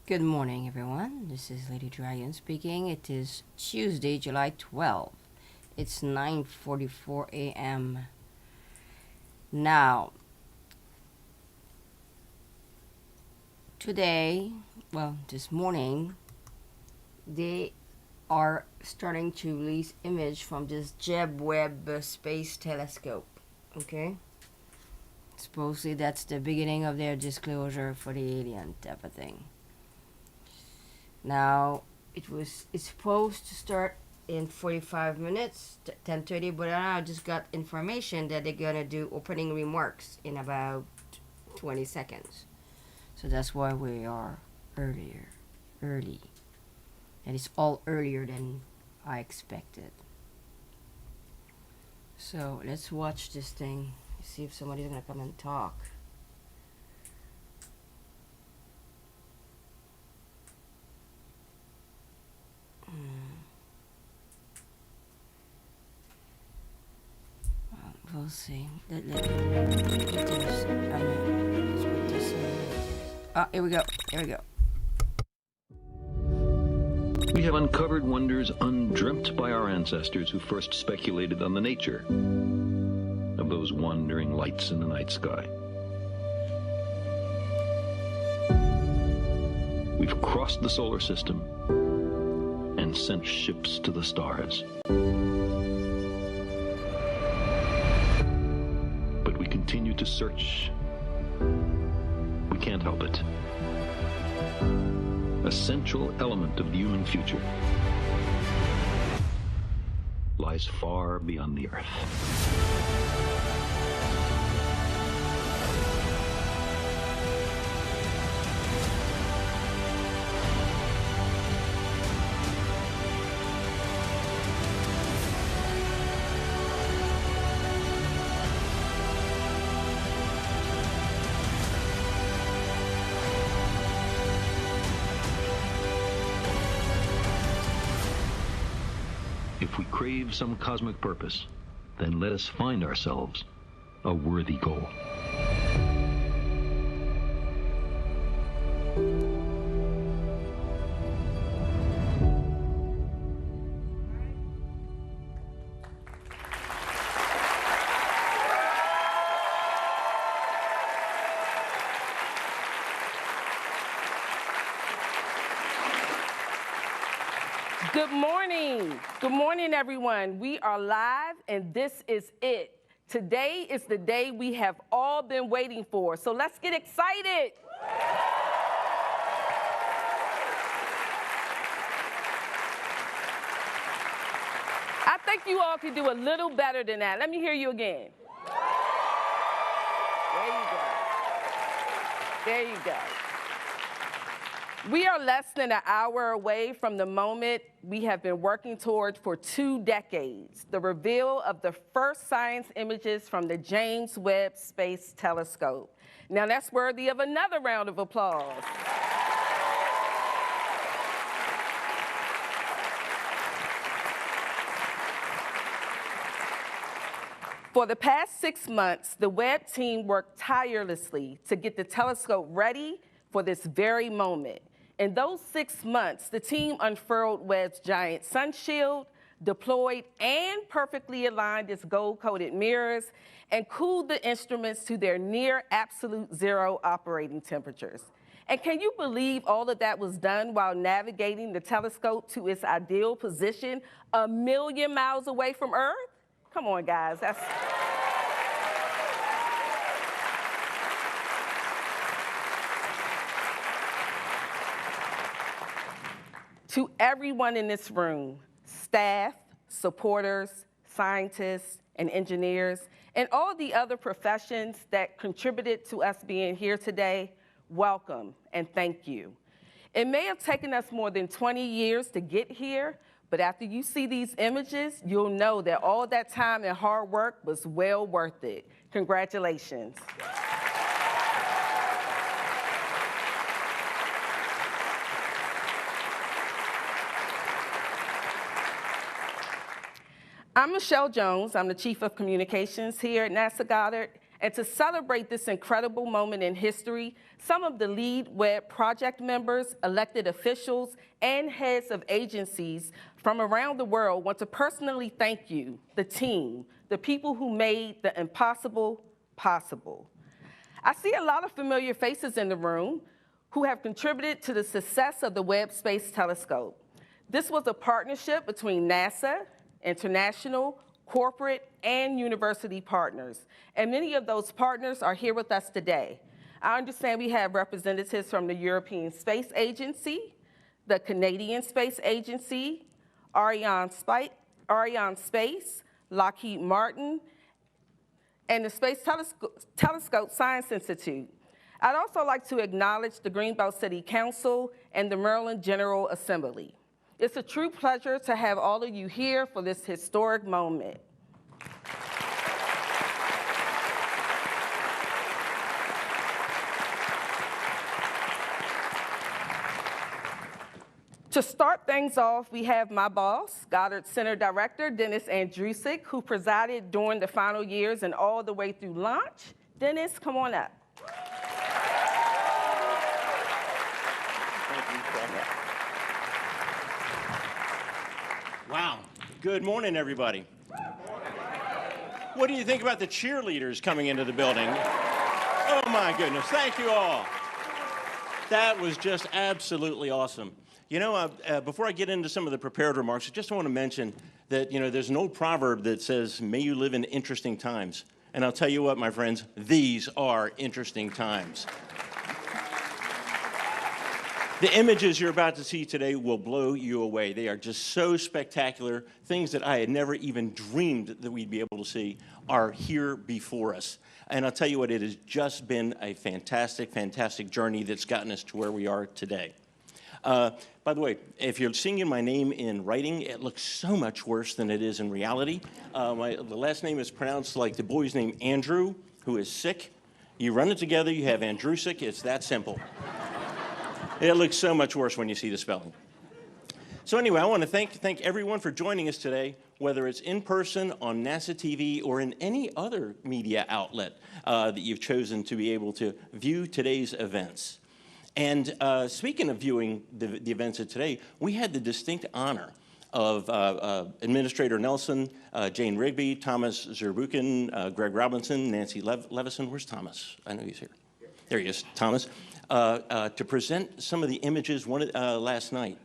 Good morning, everyone. This is Lady Dragon speaking. It is Tuesday, July 12th. It's 9:44 a.m. Now, today, this morning, they are starting to release image from this Webb Space Telescope. Okay? Supposedly that's the beginning of their disclosure for the alien type of thing. Now, it's supposed to start in 45 minutes, 10:30, but I just got information that they're gonna do opening remarks in about 20 seconds. So that's why we are early. And it's all earlier than I expected. So let's watch this thing, see if somebody's gonna come and talk. We'll see. Here we go. We have uncovered wonders undreamt by our ancestors who first speculated on the nature of those wandering lights in the night sky. We've crossed the solar system and sent ships to the stars. But we continue to search. We can't help it. A central element of the human future lies far beyond the Earth. If we crave some cosmic purpose, then let us find ourselves a worthy goal. Good morning, everyone. We are live, and this is it. Today is the day we have all been waiting for, so let's get excited. I think you all can do a little better than that. Let me hear you again. There you go. We are less than an hour away from the moment we have been working toward for 2 decades, the reveal of the first science images from the James Webb Space Telescope. Now that's worthy of another round of applause. For the past 6 months, the Webb team worked tirelessly to get the telescope ready for this very moment. In those 6 months, the team unfurled Webb's giant sun shield, deployed and perfectly aligned its gold-coated mirrors, and cooled the instruments to their near absolute zero operating temperatures. And can you believe all of that was done while navigating the telescope to its ideal position 1 million miles away from Earth? Come on, guys. To everyone in this room, staff, supporters, scientists, and engineers, and all the other professions that contributed to us being here today, welcome and thank you. It may have taken us more than 20 years to get here, but after you see these images, you'll know that all that time and hard work was well worth it. Congratulations. I'm Michelle Jones. I'm the Chief of Communications here at NASA Goddard, And to celebrate this incredible moment in history, some of the lead Webb project members, elected officials, and heads of agencies from around the world want to personally thank you, the team, the people who made the impossible possible. I see a lot of familiar faces in the room who have contributed to the success of the Webb Space Telescope. This was a partnership between NASA, international, corporate, and university partners. And many of those partners are here with us today. I understand we have representatives from the European Space Agency, the Canadian Space Agency, Ariane Space, Lockheed Martin, and the Space Telescope Science Institute. I'd also like to acknowledge the Greenbelt City Council and the Maryland General Assembly. It's a true pleasure to have all of you here for this historic moment. To start things off, we have my boss, Goddard Center Director, Dennis Andrusic, who presided during the final years and all the way through launch. Dennis, come on up. Wow. Good morning, everybody. What do you think about the cheerleaders coming into the building? Oh, my goodness. Thank you all. That was just absolutely awesome. You know, before I get into some of the prepared remarks, I just want to mention that, you know, there's an old proverb that says, may you live in interesting times. And I'll tell you what, my friends, these are interesting times. The images you're about to see today will blow you away. They are just so spectacular. Things that I had never even dreamed that we'd be able to see are here before us. And I'll tell you what, it has just been a fantastic, fantastic journey that's gotten us to where we are today. By the way, if you're seeing my name in writing, it looks so much worse than it is in reality. The last name is pronounced like the boy's name Andrew, who is sick. You run it together, you have Andrusic. It's that simple. It looks so much worse when you see the spelling. So anyway, I want to thank everyone for joining us today, whether it's in person, on NASA TV, or in any other media outlet that you've chosen to be able to view today's events. And speaking of viewing the events of today, we had the distinct honor of Administrator Nelson, Jane Rigby, Thomas Zurbuchen, Greg Robinson, Nancy Levison. Where's Thomas? I know he's here. There he is, Thomas. To present some of the images last night.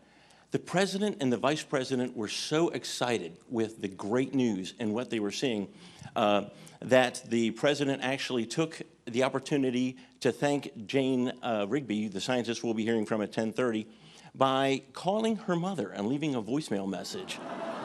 The president and the vice president were so excited with the great news and what they were seeing that the president actually took the opportunity to thank Jane Rigby, the scientist we'll be hearing from at 10:30, by calling her mother and leaving a voicemail message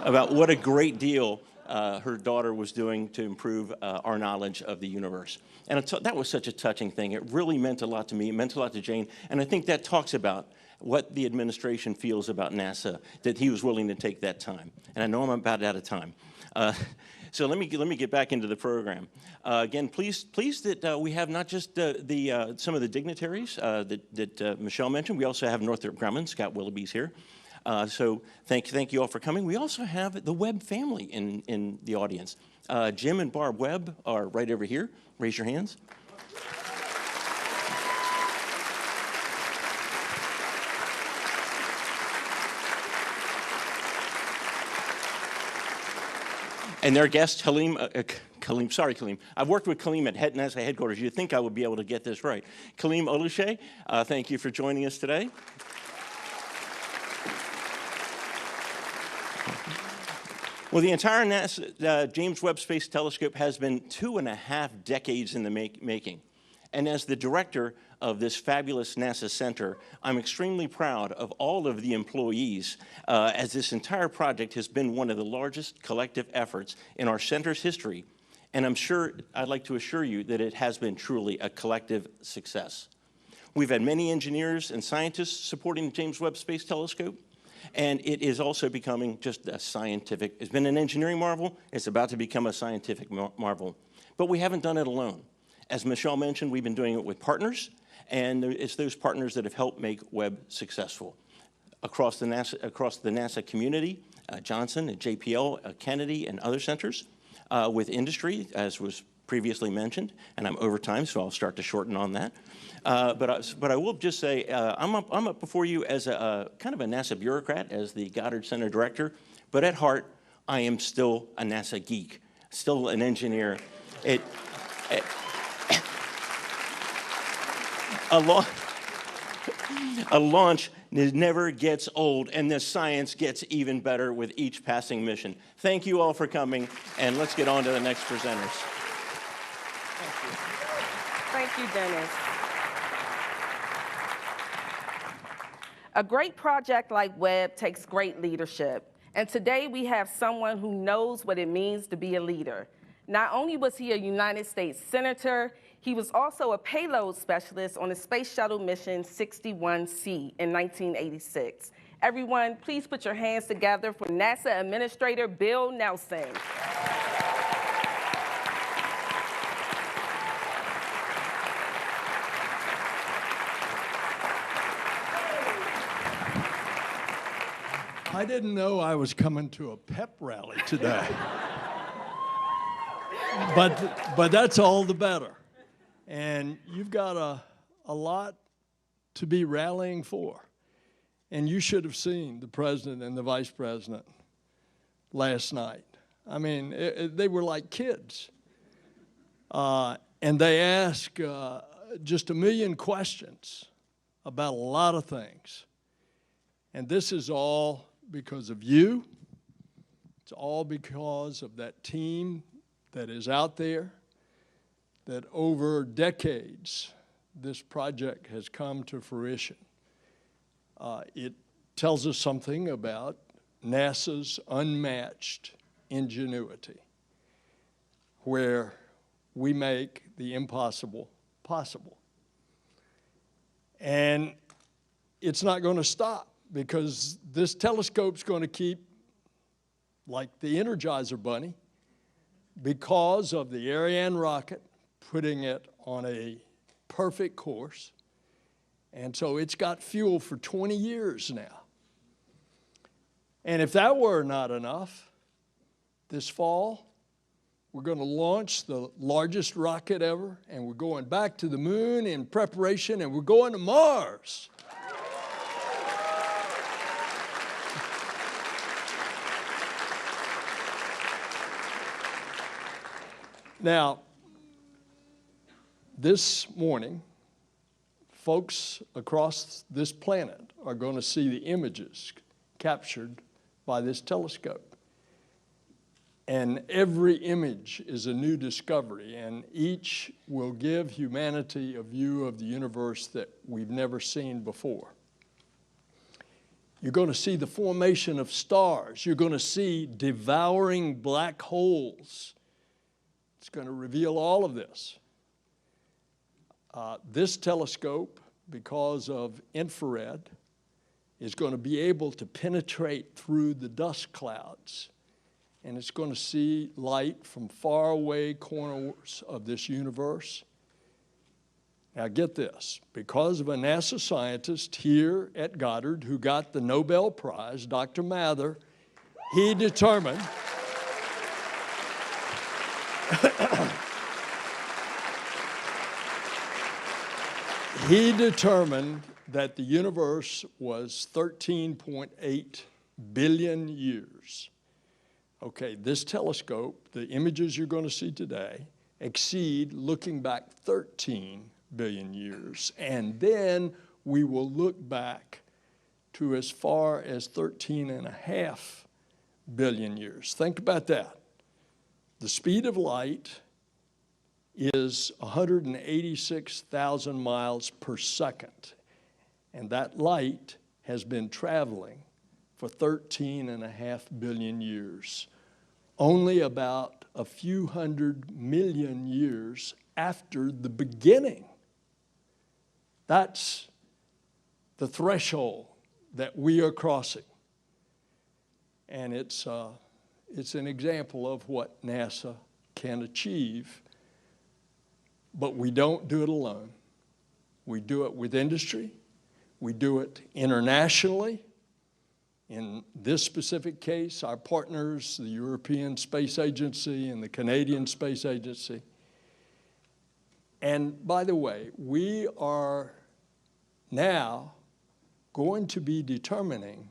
about what a great deal her daughter was doing to improve our knowledge of the universe. And that was such a touching thing. It really meant a lot to me. It meant a lot to Jane. And I think that talks about what the administration feels about NASA, that he was willing to take that time. And I know I'm about out of time. So let me get back into the program. Again, pleased that we have not just some of the dignitaries that Michelle mentioned. We also have Northrop Grumman, Scott Willoughby's here. So thank you all for coming. We also have the Webb family in the audience. Jim and Barb Webb are right over here. Raise your hands. And their guest, Kaleem, sorry, Kaleem. I've worked with Kaleem at NASA headquarters. You'd think I would be able to get this right. Kaleem Oluche, thank you for joining us today. Well, the entire NASA, James Webb Space Telescope has been 2.5 decades in the making. And as the director of this fabulous NASA center, I'm extremely proud of all of the employees, as this entire project has been one of the largest collective efforts in our center's history. And I'd like to assure you that it has been truly a collective success. We've had many engineers and scientists supporting the James Webb Space Telescope. And it is also becoming just a scientific, it's been an engineering marvel, it's about to become a scientific marvel. But we haven't done it alone. As Michelle mentioned, we've been doing it with partners, and it's those partners that have helped make Webb successful. Across the NASA community, Johnson and JPL, Kennedy, and other centers, with industry, as was previously mentioned, and I'm over time, so I'll start to shorten on that. But I will just say, I'm up before you as a kind of a NASA bureaucrat, as the Goddard Center director, but at heart, I am still a NASA geek, still an engineer. A launch never gets old, and the science gets even better with each passing mission. Thank you all for coming, and let's get on to the next presenters. Thank you, Dennis. A great project like Webb takes great leadership, and today we have someone who knows what it means to be a leader. Not only was he a United States Senator, he was also a payload specialist on the Space Shuttle Mission 61C in 1986. Everyone, please put your hands together for NASA Administrator Bill Nelson. I didn't know I was coming to a pep rally today. But that's all the better. And you've got a lot to be rallying for. And you should have seen the president and the vice president last night. I mean, they were like kids. And they asked just a million questions about a lot of things. And this is all because of you. It's all because of that team that is out there, that over decades, this project has come to fruition. It tells us something about NASA's unmatched ingenuity, where we make the impossible possible. And it's not going to stop, because this telescope's going to keep, like the Energizer Bunny, because of the Ariane rocket putting it on a perfect course. And so it's got fuel for 20 years now. And if that were not enough, this fall, we're going to launch the largest rocket ever, and we're going back to the moon in preparation, and we're going to Mars. Now, this morning, folks across this planet are going to see the images captured by this telescope. And every image is a new discovery, and each will give humanity a view of the universe that we've never seen before. You're going to see the formation of stars. You're going to see devouring black holes. It's going to reveal all of this. This telescope, because of infrared, is going to be able to penetrate through the dust clouds, and it's going to see light from faraway corners of this universe. Now get this, because of a NASA scientist here at Goddard who got the Nobel Prize, Dr. Mather, he determined that the universe was 13.8 billion years. Okay, this telescope, the images you're going to see today, exceed looking back 13 billion years. And then we will look back to as far as 13.5 billion years. Think about that. The speed of light is 186,000 miles per second. And that light has been traveling for 13.5 billion years, only about a few hundred million years after the beginning. That's the threshold that we are crossing. And it's an example of what NASA can achieve, but we don't do it alone. We do it with industry. We do it internationally. In this specific case, our partners, the European Space Agency and the Canadian Space Agency. And by the way, we are now going to be determining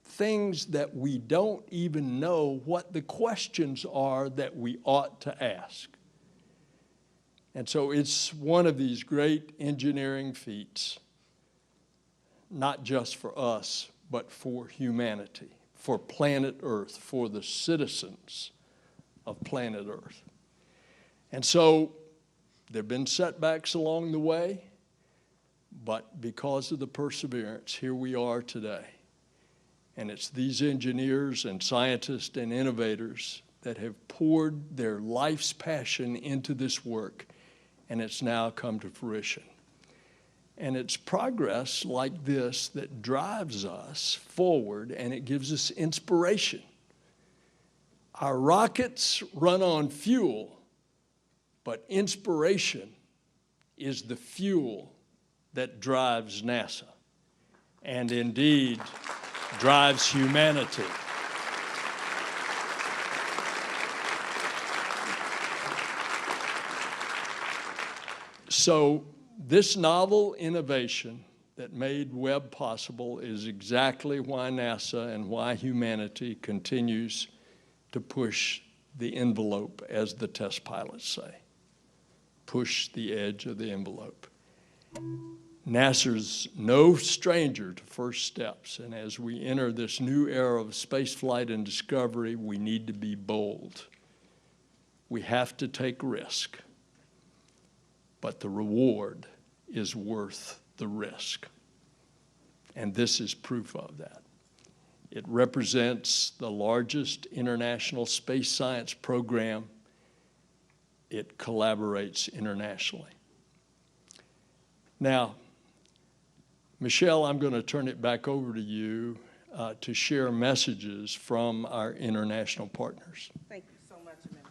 things that we don't even know what the questions are that we ought to ask. And so it's one of these great engineering feats, not just for us, but for humanity, for planet Earth, for the citizens of planet Earth. And so there have been setbacks along the way, but because of the perseverance, here we are today. And it's these engineers and scientists and innovators that have poured their life's passion into this work, and it's now come to fruition. And it's progress like this that drives us forward, and it gives us inspiration. Our rockets run on fuel, but inspiration is the fuel that drives NASA, and indeed drives humanity. So this novel innovation that made Webb possible is exactly why NASA and why humanity continues to push the envelope, as the test pilots say. Push the edge of the envelope. NASA's no stranger to first steps, and as we enter this new era of space flight and discovery, we need to be bold. We have to take risk, but the reward is worth the risk. And this is proof of that. It represents the largest international space science program. It collaborates internationally. Now, Michelle, I'm going to turn it back over to you to share messages from our international partners. Thank you so much, Administrator.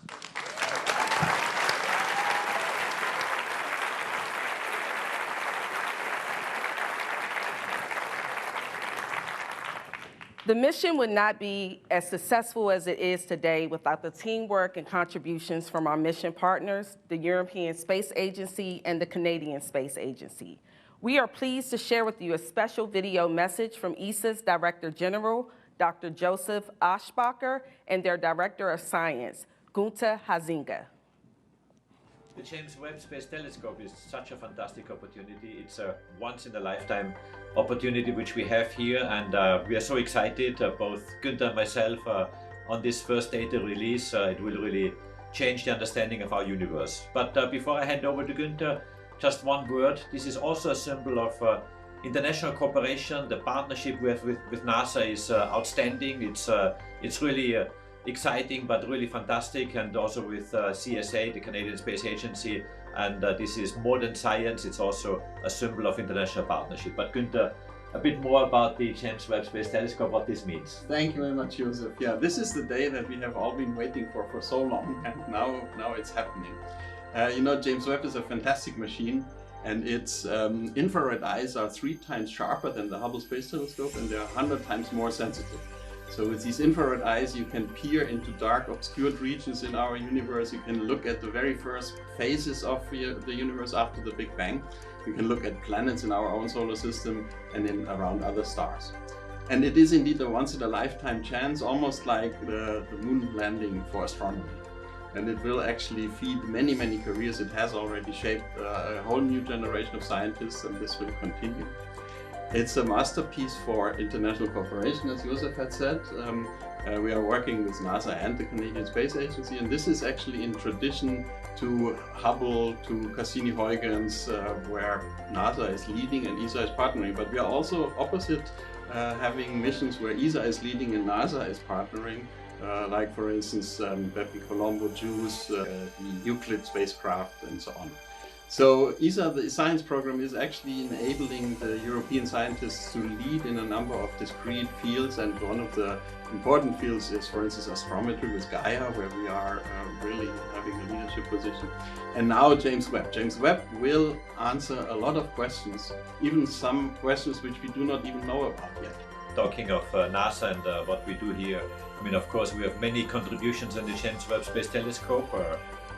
The mission would not be as successful as it is today without the teamwork and contributions from our mission partners, the European Space Agency and the Canadian Space Agency. We are pleased to share with you a special video message from ESA's Director General, Dr. Joseph Aschbacher, and their Director of Science, Gunther Hasinga. The James Webb Space Telescope is such a fantastic opportunity. It's a once-in-a-lifetime opportunity which we have here, and we are so excited, both Günther and myself, on this first data release. It will really change the understanding of our universe. But before I hand over to Günther, just one word. This is also a symbol of international cooperation. The partnership we have with NASA is outstanding. It's really exciting, but really fantastic, and also with CSA, the Canadian Space Agency, and this is more than science, it's also a symbol of international partnership. But Günther, a bit more about the James Webb Space Telescope, what this means. Thank you very much, Joseph. Yeah, this is the day that we have all been waiting for so long, and now it's happening. You know, James Webb is a fantastic machine, and its infrared eyes are 3 times sharper than the Hubble Space Telescope, and they're 100 times more sensitive. So with these infrared eyes, you can peer into dark, obscured regions in our universe. You can look at the very first phases of the universe after the Big Bang. You can look at planets in our own solar system and around other stars. And it is indeed a once-in-a-lifetime chance, almost like the moon landing for astronomy. And it will actually feed many, many careers. It has already shaped a whole new generation of scientists, and this will continue. It's a masterpiece for international cooperation, as Joseph had said. We are working with NASA and the Canadian Space Agency, and this is actually in tradition to Hubble, to Cassini-Huygens, where NASA is leading and ESA is partnering. But we are also opposite, having missions where ESA is leading and NASA is partnering, like for instance, Bepi Colombo, JUICE, the Euclid spacecraft, and so on. So ESA, the science program, is actually enabling the European scientists to lead in a number of discrete fields, and one of the important fields is, for instance, astrometry with Gaia, where we are really having a leadership position. And now James Webb. James Webb will answer a lot of questions, even some questions which we do not even know about yet. Talking of NASA and what we do here, I mean, of course, we have many contributions in the James Webb Space Telescope.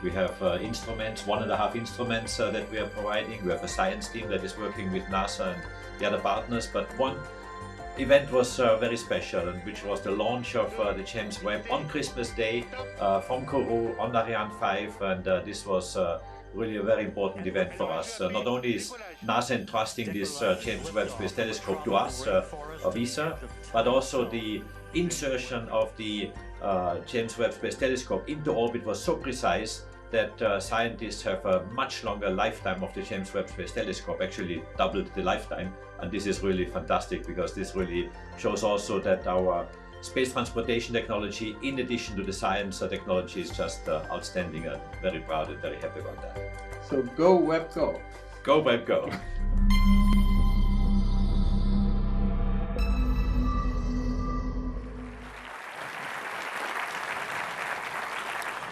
We have instruments, 1.5 instruments that we are providing. We have a science team that is working with NASA and the other partners, but one event was very special, and which was the launch of the James Webb on Christmas Day from Kourou on Ariane 5, and this was really a very important event for us. Not only is NASA entrusting this James Webb Space Telescope to us, ESA, but also the insertion of the James Webb Space Telescope into orbit was so precise that scientists have a much longer lifetime of the James Webb Space Telescope, actually doubled the lifetime. And this is really fantastic, because this really shows also that our space transportation technology, in addition to the science technology, is just outstanding, and very proud and very happy about that. So go Webb, go. Go Webb, go.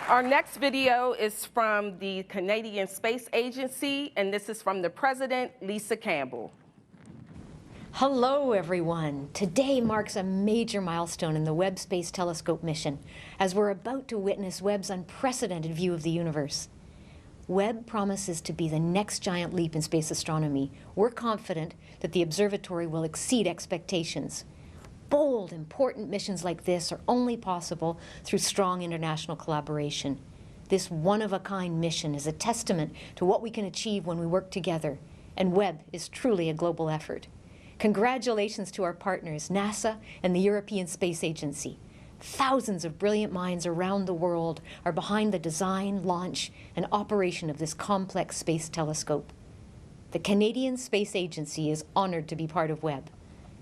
Our next video is from the Canadian Space Agency, and this is from the President, Lisa Campbell. Hello, everyone. Today marks a major milestone in the Webb Space Telescope mission, as we're about to witness Webb's unprecedented view of the universe. Webb promises to be the next giant leap in space astronomy. We're confident that the observatory will exceed expectations. Bold, important missions like this are only possible through strong international collaboration. This one-of-a-kind mission is a testament to what we can achieve when we work together, and Webb is truly a global effort. Congratulations to our partners, NASA and the European Space Agency. Thousands of brilliant minds around the world are behind the design, launch, and operation of this complex space telescope. The Canadian Space Agency is honored to be part of Webb.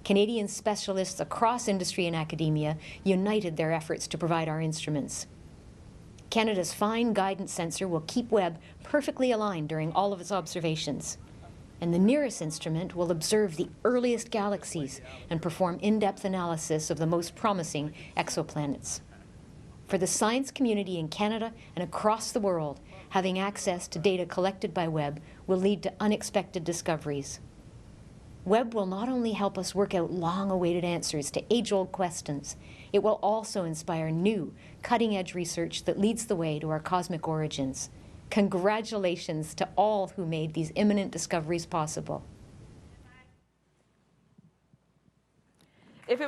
Canadian specialists across industry and academia united their efforts to provide our instruments. Canada's fine guidance sensor will keep Webb perfectly aligned during all of its observations. And the nearest instrument will observe the earliest galaxies and perform in-depth analysis of the most promising exoplanets. For the science community in Canada and across the world, having access to data collected by Webb will lead to unexpected discoveries. Webb will not only help us work out long-awaited answers to age-old questions, it will also inspire new, cutting-edge research that leads the way to our cosmic origins. Congratulations to all who made these imminent discoveries possible. If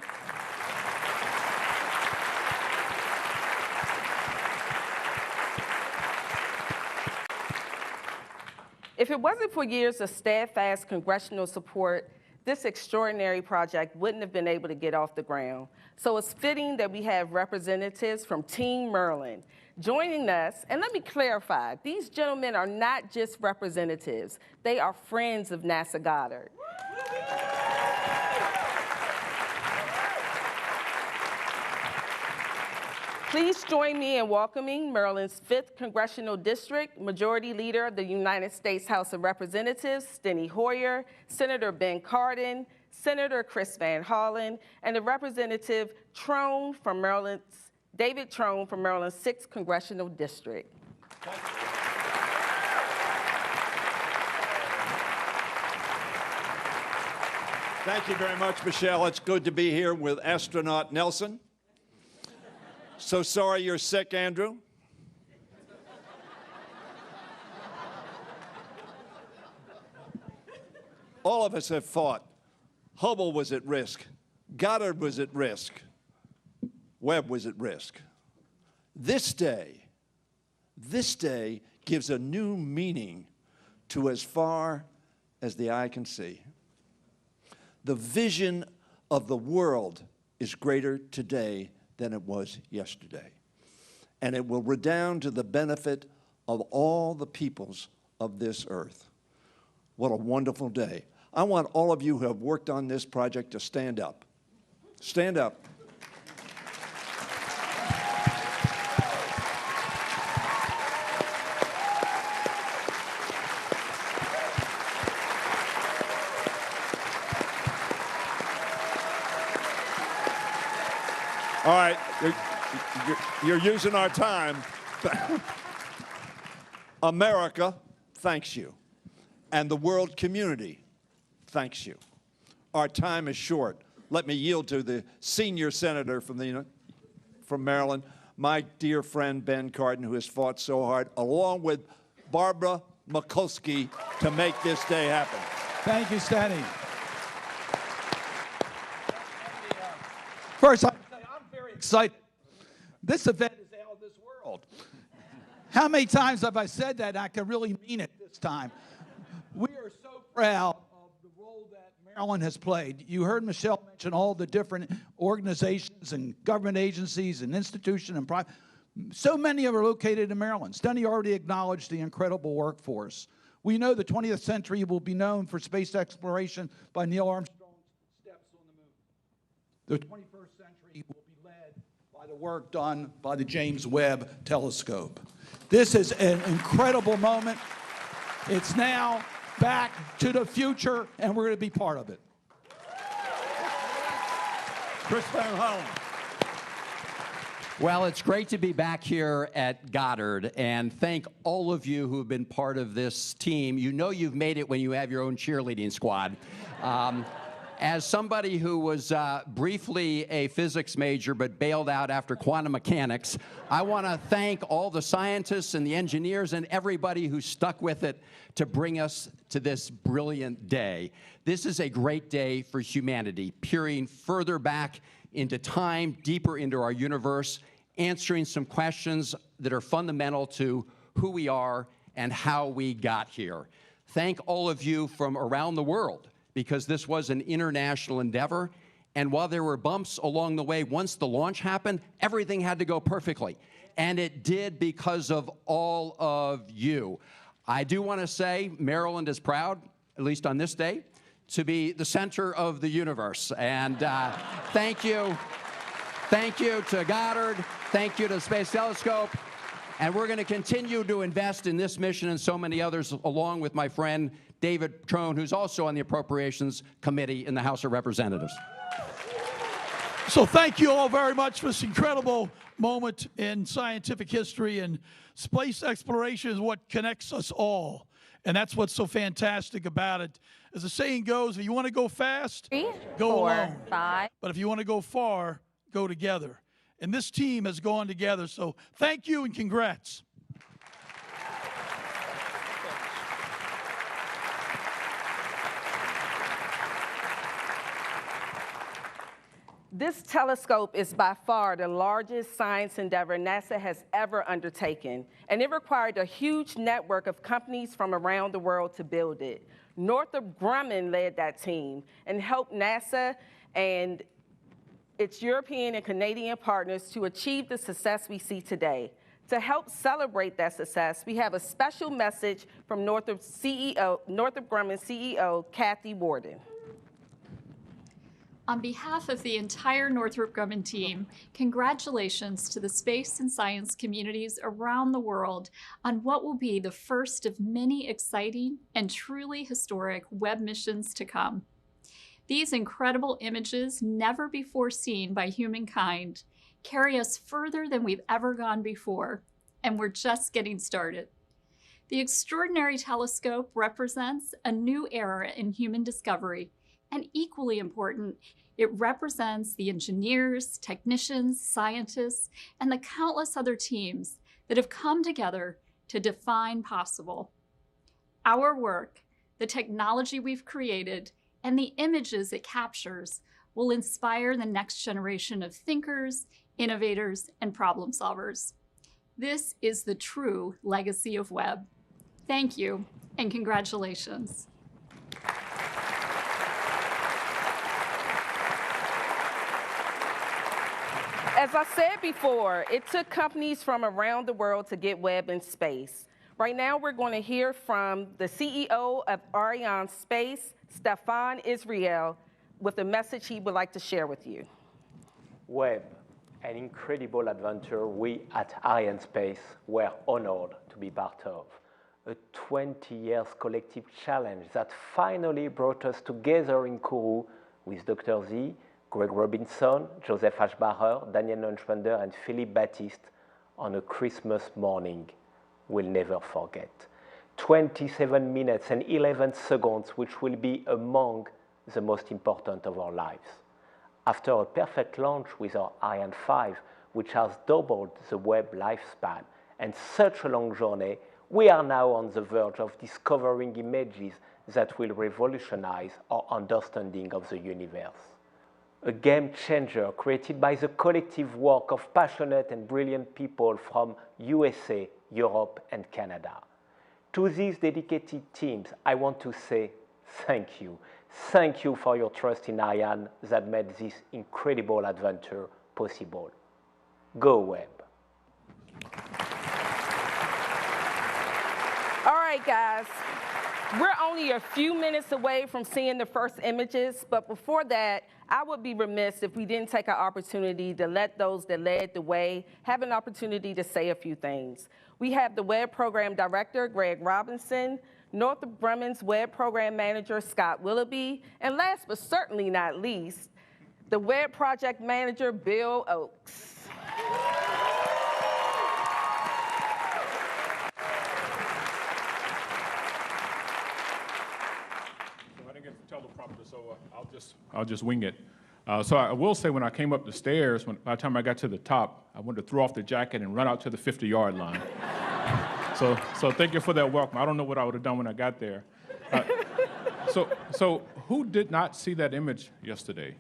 it wasn't for years of steadfast congressional support, this extraordinary project wouldn't have been able to get off the ground. So it's fitting that we have representatives from Team Merlin joining us. And let me clarify, these gentlemen are not just representatives. They are friends of NASA Goddard. Please join me in welcoming Maryland's 5th Congressional District Majority Leader of the United States House of Representatives, Steny Hoyer, Senator Ben Cardin, Senator Chris Van Hollen, and the Representative Trone from Maryland's, David Trone from Maryland's 6th Congressional District. Thank you very much, Michelle. It's good to be here with astronaut Nelson. So sorry you're sick, Andrew. All of us have fought. Hubble was at risk. Goddard was at risk. Webb was at risk. This day gives a new meaning to as far as the eye can see. The vision of the world is greater today than it was yesterday. And it will redound to the benefit of all the peoples of this earth. What a wonderful day. I want all of you who have worked on this project to stand up. Stand up. All right, you're using our time. America thanks you, and the world community thanks you. Our time is short. Let me yield to the senior senator from Maryland, my dear friend Ben Cardin, who has fought so hard, along with Barbara Mikulski, to make this day happen. Thank you, Stenny. First, I'm very excited. This event is out of this world. How many times have I said that? I can really mean it this time. We are so proud of the role that Maryland has played. You heard Michelle mention all the different organizations and government agencies and institutions and private. So many of them are located in Maryland. Stenny already acknowledged the incredible workforce. We know the 20th century will be known for space exploration by Neil Armstrong's steps on the moon. The 21st century will be led by the work done by the James Webb Telescope. This is an incredible moment. It's now back to the future, and we're going to be part of it. Chris Van Hollen. Well, it's great to be back here at Goddard, and thank all of you who have been part of this team. You know you've made it when you have your own cheerleading squad. As somebody who was briefly a physics major but bailed out after quantum mechanics, I want to thank all the scientists and the engineers and everybody who stuck with it to bring us to this brilliant day. This is a great day for humanity, peering further back into time, deeper into our universe, answering some questions that are fundamental to who we are and how we got here. Thank all of you from around the world, because this was an international endeavor. And while there were bumps along the way, once the launch happened, everything had to go perfectly. And it did because of all of you. I do want to say Maryland is proud, at least on this day, to be the center of the universe. And thank you. Thank you to Goddard. Thank you to the Space Telescope. And we're going to continue to invest in this mission and so many others, along with my friend David Trone, who's also on the Appropriations Committee in the House of Representatives. So thank you all very much for this incredible moment in scientific history, and space exploration is what connects us all. And that's what's so fantastic about it. As the saying goes, if you want to go fast, go alone. But if you want to go far, go together. And this team has gone together. So thank you and congrats. This telescope is by far the largest science endeavor NASA has ever undertaken, and it required a huge network of companies from around the world to build it. Northrop Grumman led that team and helped NASA and its European and Canadian partners to achieve the success we see today. To help celebrate that success, we have a special message from Northrop Grumman CEO, Kathy Warden. On behalf of the entire Northrop Grumman team, congratulations to the space and science communities around the world on what will be the first of many exciting and truly historic Webb missions to come. These incredible images, never before seen by humankind, carry us further than we've ever gone before, and we're just getting started. The extraordinary telescope represents a new era in human discovery, and equally important, it represents the engineers, technicians, scientists, and the countless other teams that have come together to define possible. Our work, the technology we've created, and the images it captures will inspire the next generation of thinkers, innovators, and problem solvers. This is the true legacy of Webb. Thank you, and congratulations. As I said before, it took companies from around the world to get Webb in space. Right now, we're going to hear from the CEO of Arianespace, Stefan Israel, with a message he would like to share with you. Webb, an incredible adventure we at Arianespace were honored to be part of. A 20 years collective challenge that finally brought us together in Kourou with Dr. Z, Greg Robinson, Joseph Ashbacher, Daniel Neuschwander, and Philippe Baptiste on a Christmas morning we'll never forget. 27 minutes and 11 seconds, which will be among the most important of our lives. After a perfect launch with our Ariane 5, which has doubled the Webb lifespan. And such a long journey, we are now on the verge of discovering images that will revolutionize our understanding of the universe. A game changer created by the collective work of passionate and brilliant people from USA, Europe, and Canada. To these dedicated teams, I want to say thank you. Thank you for your trust in Ariane that made this incredible adventure possible. Go Webb. All right, guys. We're only a few minutes away from seeing the first images, but before that, I would be remiss if we didn't take an opportunity to let those that led the way have an opportunity to say a few things. We have the Webb Program Director, Greg Robinson, Northrop Grumman's Webb Program Manager, Scott Willoughby, and last but certainly not least, the Webb Project Manager, Bill Oakes. So I'll just wing it. So I will say when I came up the stairs, by the time I got to the top, I wanted to throw off the jacket and run out to the 50-yard line. So thank you for that welcome. I don't know what I would have done when I got there. So who did not see that image yesterday?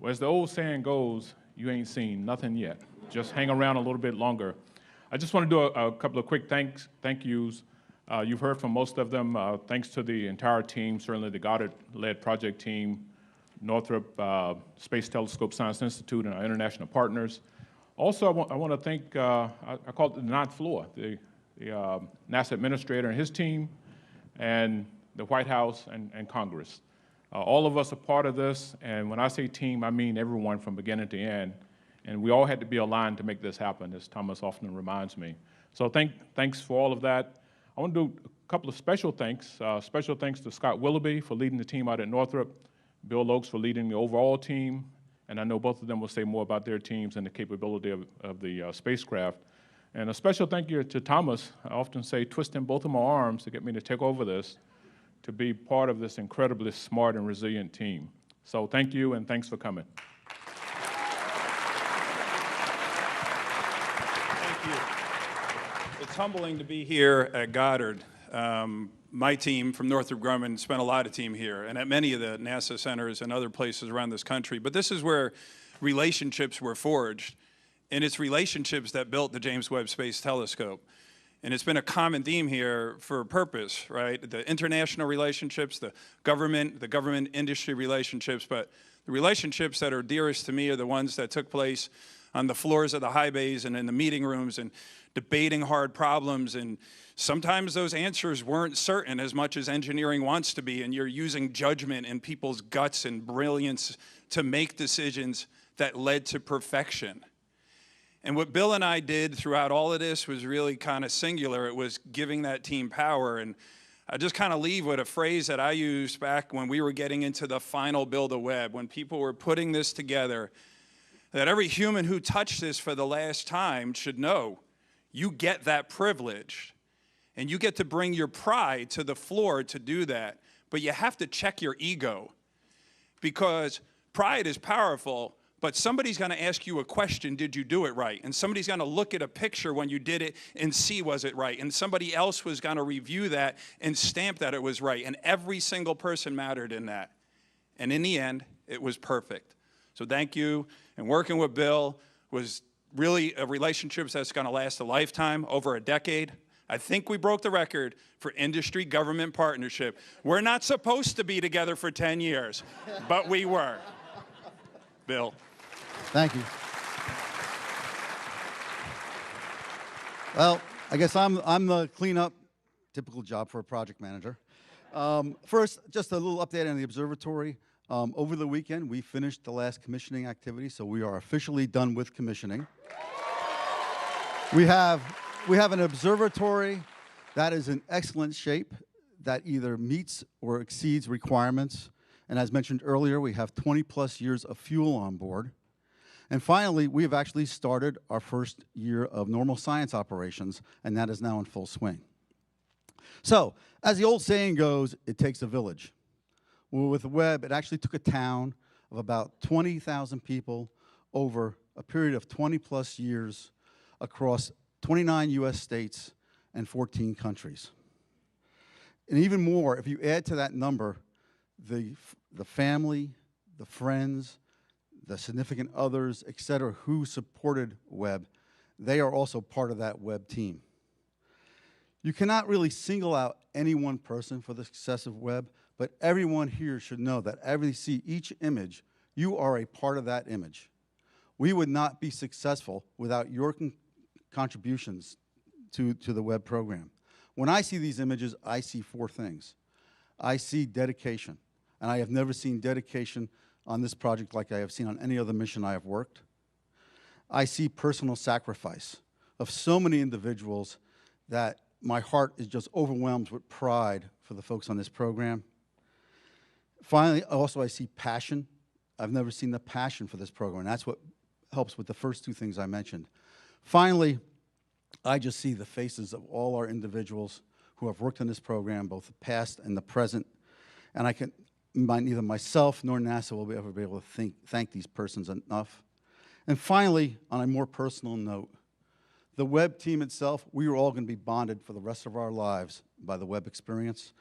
Well, as the old saying goes, you ain't seen nothing yet. Just hang around a little bit longer. I just want to do a couple of quick thank yous. You've heard from most of them. Thanks to the entire team, certainly the Goddard-led project team, Northrop Space Telescope Science Institute, and our international partners. Also, I want to thank, I call it the ninth floor, the NASA administrator and his team, and the White House and Congress. All of us are part of this, and when I say team, I mean everyone from beginning to end. And we all had to be aligned to make this happen, as Thomas often reminds me. So thanks for all of that. I want to do a couple of special thanks. Special thanks to Scott Willoughby for leading the team out at Northrop, Bill Oakes for leading the overall team, and I know both of them will say more about their teams and the capability of the spacecraft. And a special thank you to Thomas. I often say twisting both of my arms to get me to take over this, to be part of this incredibly smart and resilient team. So thank you, and thanks for coming. Thank you. It's humbling to be here at Goddard. My team from Northrop Grumman spent a lot of time here and at many of the NASA centers and other places around this country. But this is where relationships were forged, and it's relationships that built the James Webb Space Telescope. And it's been a common theme here for a purpose, right? The international relationships, the government industry relationships, but the relationships that are dearest to me are the ones that took place on the floors of the high bays and in the meeting rooms and debating hard problems. And sometimes those answers weren't certain as much as engineering wants to be, and you're using judgment and people's guts and brilliance to make decisions that led to perfection. And what Bill and I did throughout all of this was really kind of singular. It was giving that team power. And I just kind of leave with a phrase that I used back when we were getting into the final build of Webb, when people were putting this together, that every human who touched this for the last time should know you get that privilege. And you get to bring your pride to the floor to do that. But you have to check your ego, because pride is powerful. But somebody's going to ask you a question, did you do it right? And somebody's going to look at a picture when you did it and see, was it right? And somebody else was going to review that and stamp that it was right. And every single person mattered in that. And in the end, it was perfect. So thank you. And working with Bill was really a relationship that's going to last a lifetime, over a decade. I think we broke the record for industry-government partnership. We're not supposed to be together for 10 years, but we were. Bill. Thank you. Well, I guess I'm the cleanup, typical job for a project manager. First, just a little update on the observatory. Over the weekend, we finished the last commissioning activity, so we are officially done with commissioning. We have an observatory that is in excellent shape, that either meets or exceeds requirements. And as mentioned earlier, we have 20+ years of fuel on board. And finally, we have actually started our first year of normal science operations, and that is now in full swing. So, as the old saying goes, it takes a village. Well, with Webb, it actually took a town of about 20,000 people over a period of 20+ years across 29 US states and 14 countries. And even more, if you add to that number the family, the friends, the significant others, et cetera, who supported Webb, they are also part of that Webb team. You cannot really single out any one person for the success of Webb, but everyone here should know that as they see each image, you are a part of that image. We would not be successful without your contributions to the Webb program. When I see these images, I see 4 things. I see dedication, and I have never seen dedication on this project like I have seen on any other mission I have worked. I see personal sacrifice of so many individuals that my heart is just overwhelmed with pride for the folks on this program. Finally, also I see passion. I've never seen the passion for this program, and that's what helps with the first 2 things I mentioned. Finally, I just see the faces of all our individuals who have worked on this program, both the past and the present, and neither myself nor NASA will ever be able to thank these persons enough. And finally, on a more personal note, the Webb team itself, we are all going to be bonded for the rest of our lives by the Webb experience,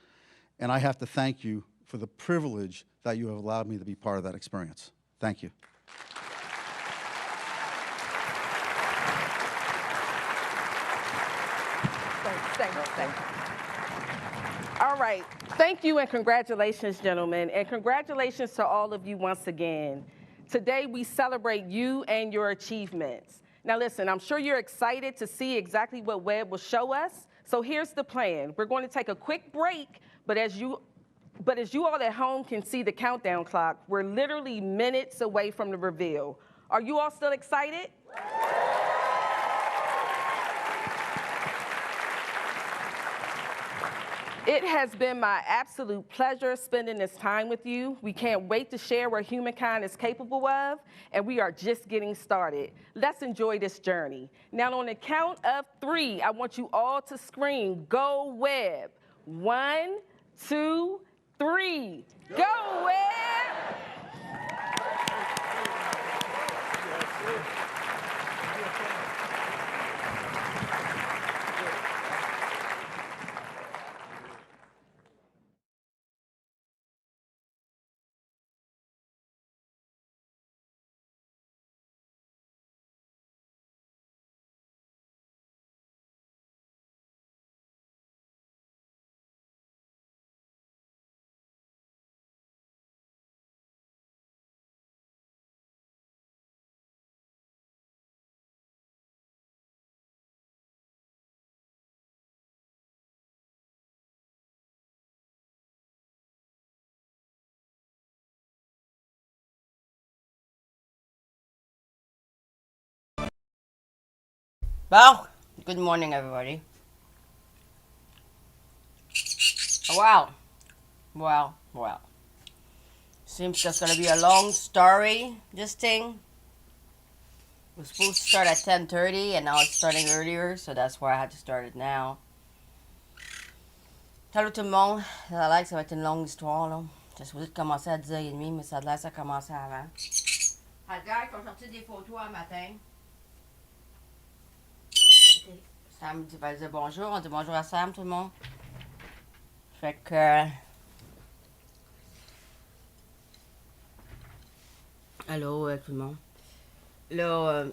and I have to thank you for the privilege that you have allowed me to be part of that experience. Thank you. Thank you. All right. Thank you and congratulations, gentlemen. And congratulations to all of you once again. Today, we celebrate you and your achievements. Now, listen, I'm sure you're excited to see exactly what Webb will show us. So here's the plan. We're going to take a quick break, but as you all at home can see the countdown clock, we're literally minutes away from the reveal. Are you all still excited? It has been my absolute pleasure spending this time with you. We can't wait to share what humankind is capable of, and we are just getting started. Let's enjoy this journey. Now, on the count of 3, I want you all to scream, "Go Webb." 1, 2, 3. Go Webb! Well, good morning, everybody. Wow. Seems that's gonna be a long story, this thing. It was supposed to start at 10:30 and now it's starting earlier, so that's why I had to start it now. Salut tout le monde. Ça a l'air que ça va être une longue histoire, là. J'ai supposé commencer à 10h30, mais ça a l'air que ça a commencé avant. Les gars, ils ont sorti des photos un matin. Sam va dire bonjour, on dit bonjour à Sam, tout le monde. Fait que... Allô, tout le monde. Là,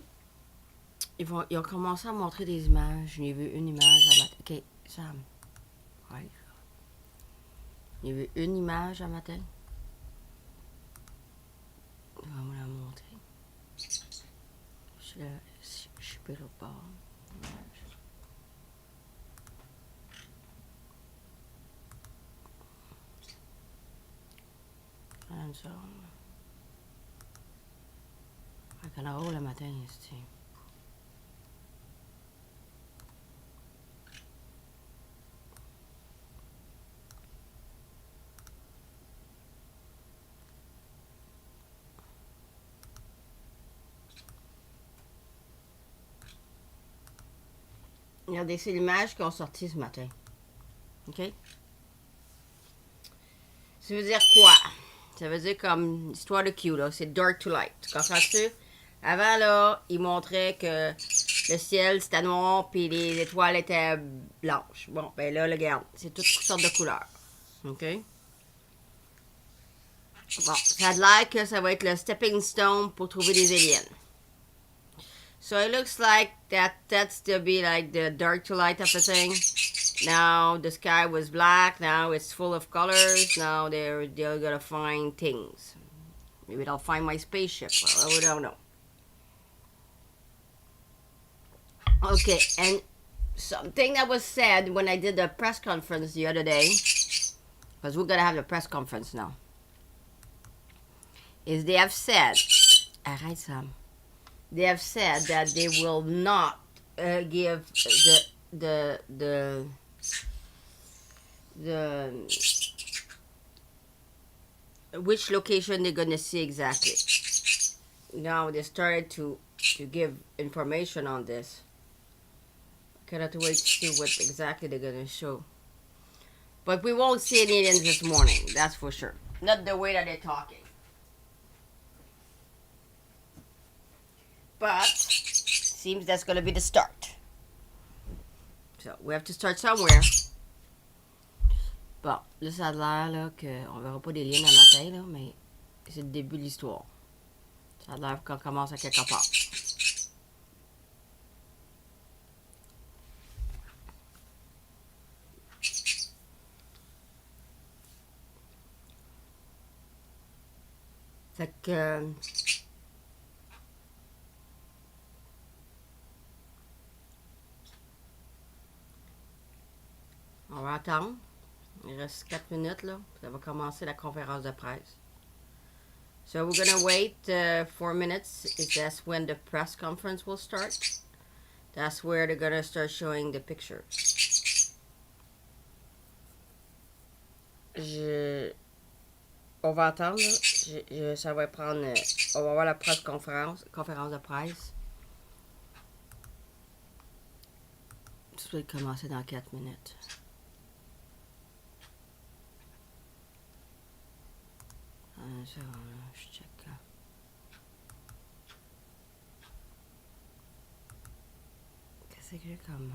ils ont commencé à montrer des images. J'ai vu une image à matin. Ok, Sam. Ouais. J'ai vu une image à matin. On va vous la montrer. Je suis pas au bord. Comme ça. Fait qu'en haut le matin, ici. Regardez, c'est l'image qui ont sorti ce matin. OK? Ça veut dire quoi? Ça veut dire comme histoire de Q, là. C'est dark to light. Tu comprends-tu? Avant, là, il montrait que le ciel, c'était noir, puis les étoiles étaient blanches. Bon, ben là, regarde, c'est toutes sortes de couleurs. OK? Bon, ça a l'air que ça va être le stepping stone pour trouver des aliens. So it looks like that's to be like the dark to light type of thing. Now the sky was black, now it's full of colors, now they're gonna find things. Maybe they'll find my spaceship, well, we don't know. Okay, and something that was said when I did the press conference the other day, because we're gonna have the press conference now, is they have said, arrête Sam, they have said that they will not give the which location they're gonna see exactly. Now they started to give information on this. Cannot wait to see what exactly they're gonna show. But we won't see any aliens this morning, that's for sure. Not the way that they're talking. But seems that's gonna be the start. So we have to start somewhere. Bon, là ça a l'air là qu'on verra pas des liens dans le matin là, mais c'est le début de l'histoire. Ça a l'air qu'on commence à quelque part. Fait que on va attendre. Il reste 4 minutes là. Ça va commencer la conférence de presse. So we're gonna wait 4 minutes. That's when the press conference will start. That's where they're gonna start showing the pictures. On va attendre là. Ça va prendre. On va avoir la conférence de presse. Ça va commencer dans 4 minutes. Ça, je check. Qu'est-ce que j'ai comme...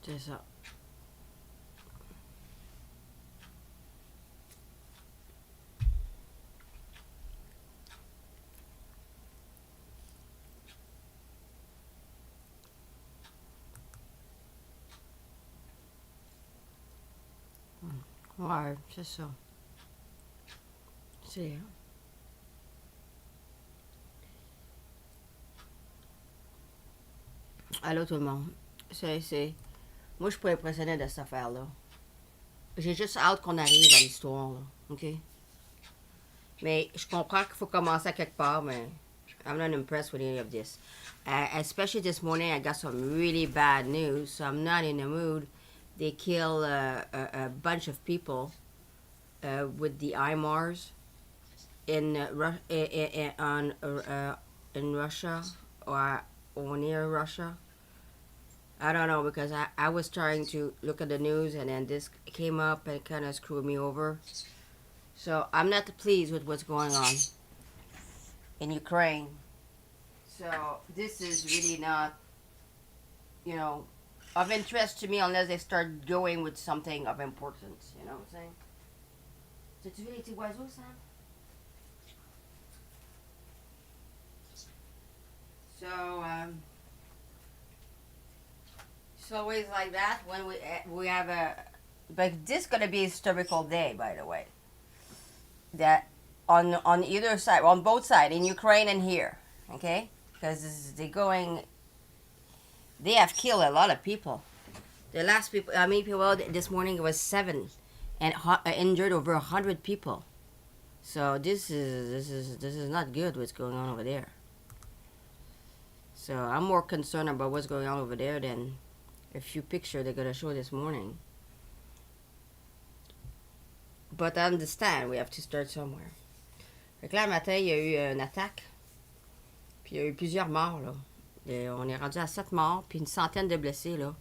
C'est ça. Ouais, c'est ça. C'est... Allô tout le monde. Moi, je suis pas impressionné de cette affaire-là. J'ai juste hâte qu'on arrive à l'histoire, là. OK? Mais je comprends qu'il faut commencer à quelque part, mais I'm not impressed with any of this. Especially this morning, I got some really bad news, so I'm not in the mood. They kill a bunch of people with the IMARS in Russia or near Russia. I don't know, because I was trying to look at the news and then this came up and kind of screwed me over. So I'm not pleased with what's going on in Ukraine. So this is really not, you know, of interest to me unless they start going with something of importance. You know what I'm saying? T'as-tu vu les petits oiseaux, Sam? So, it's always like that when we have a... But this is going to be a historical day, by the way. That on either side, on both sides, in Ukraine and here, okay? Because they have killed a lot of people. The last people, I mean, people this morning it was 7, and injured over 100 people. So this is not good. What's going on over there? So I'm more concerned about what's going on over there than a few pictures they're gonna show this morning. But I understand we have to start somewhere. Fait que là, le matin, il y a eu une attaque. Puis il y a eu plusieurs morts, là. On est rendu à 7 morts, puis une centaine de blessés, là.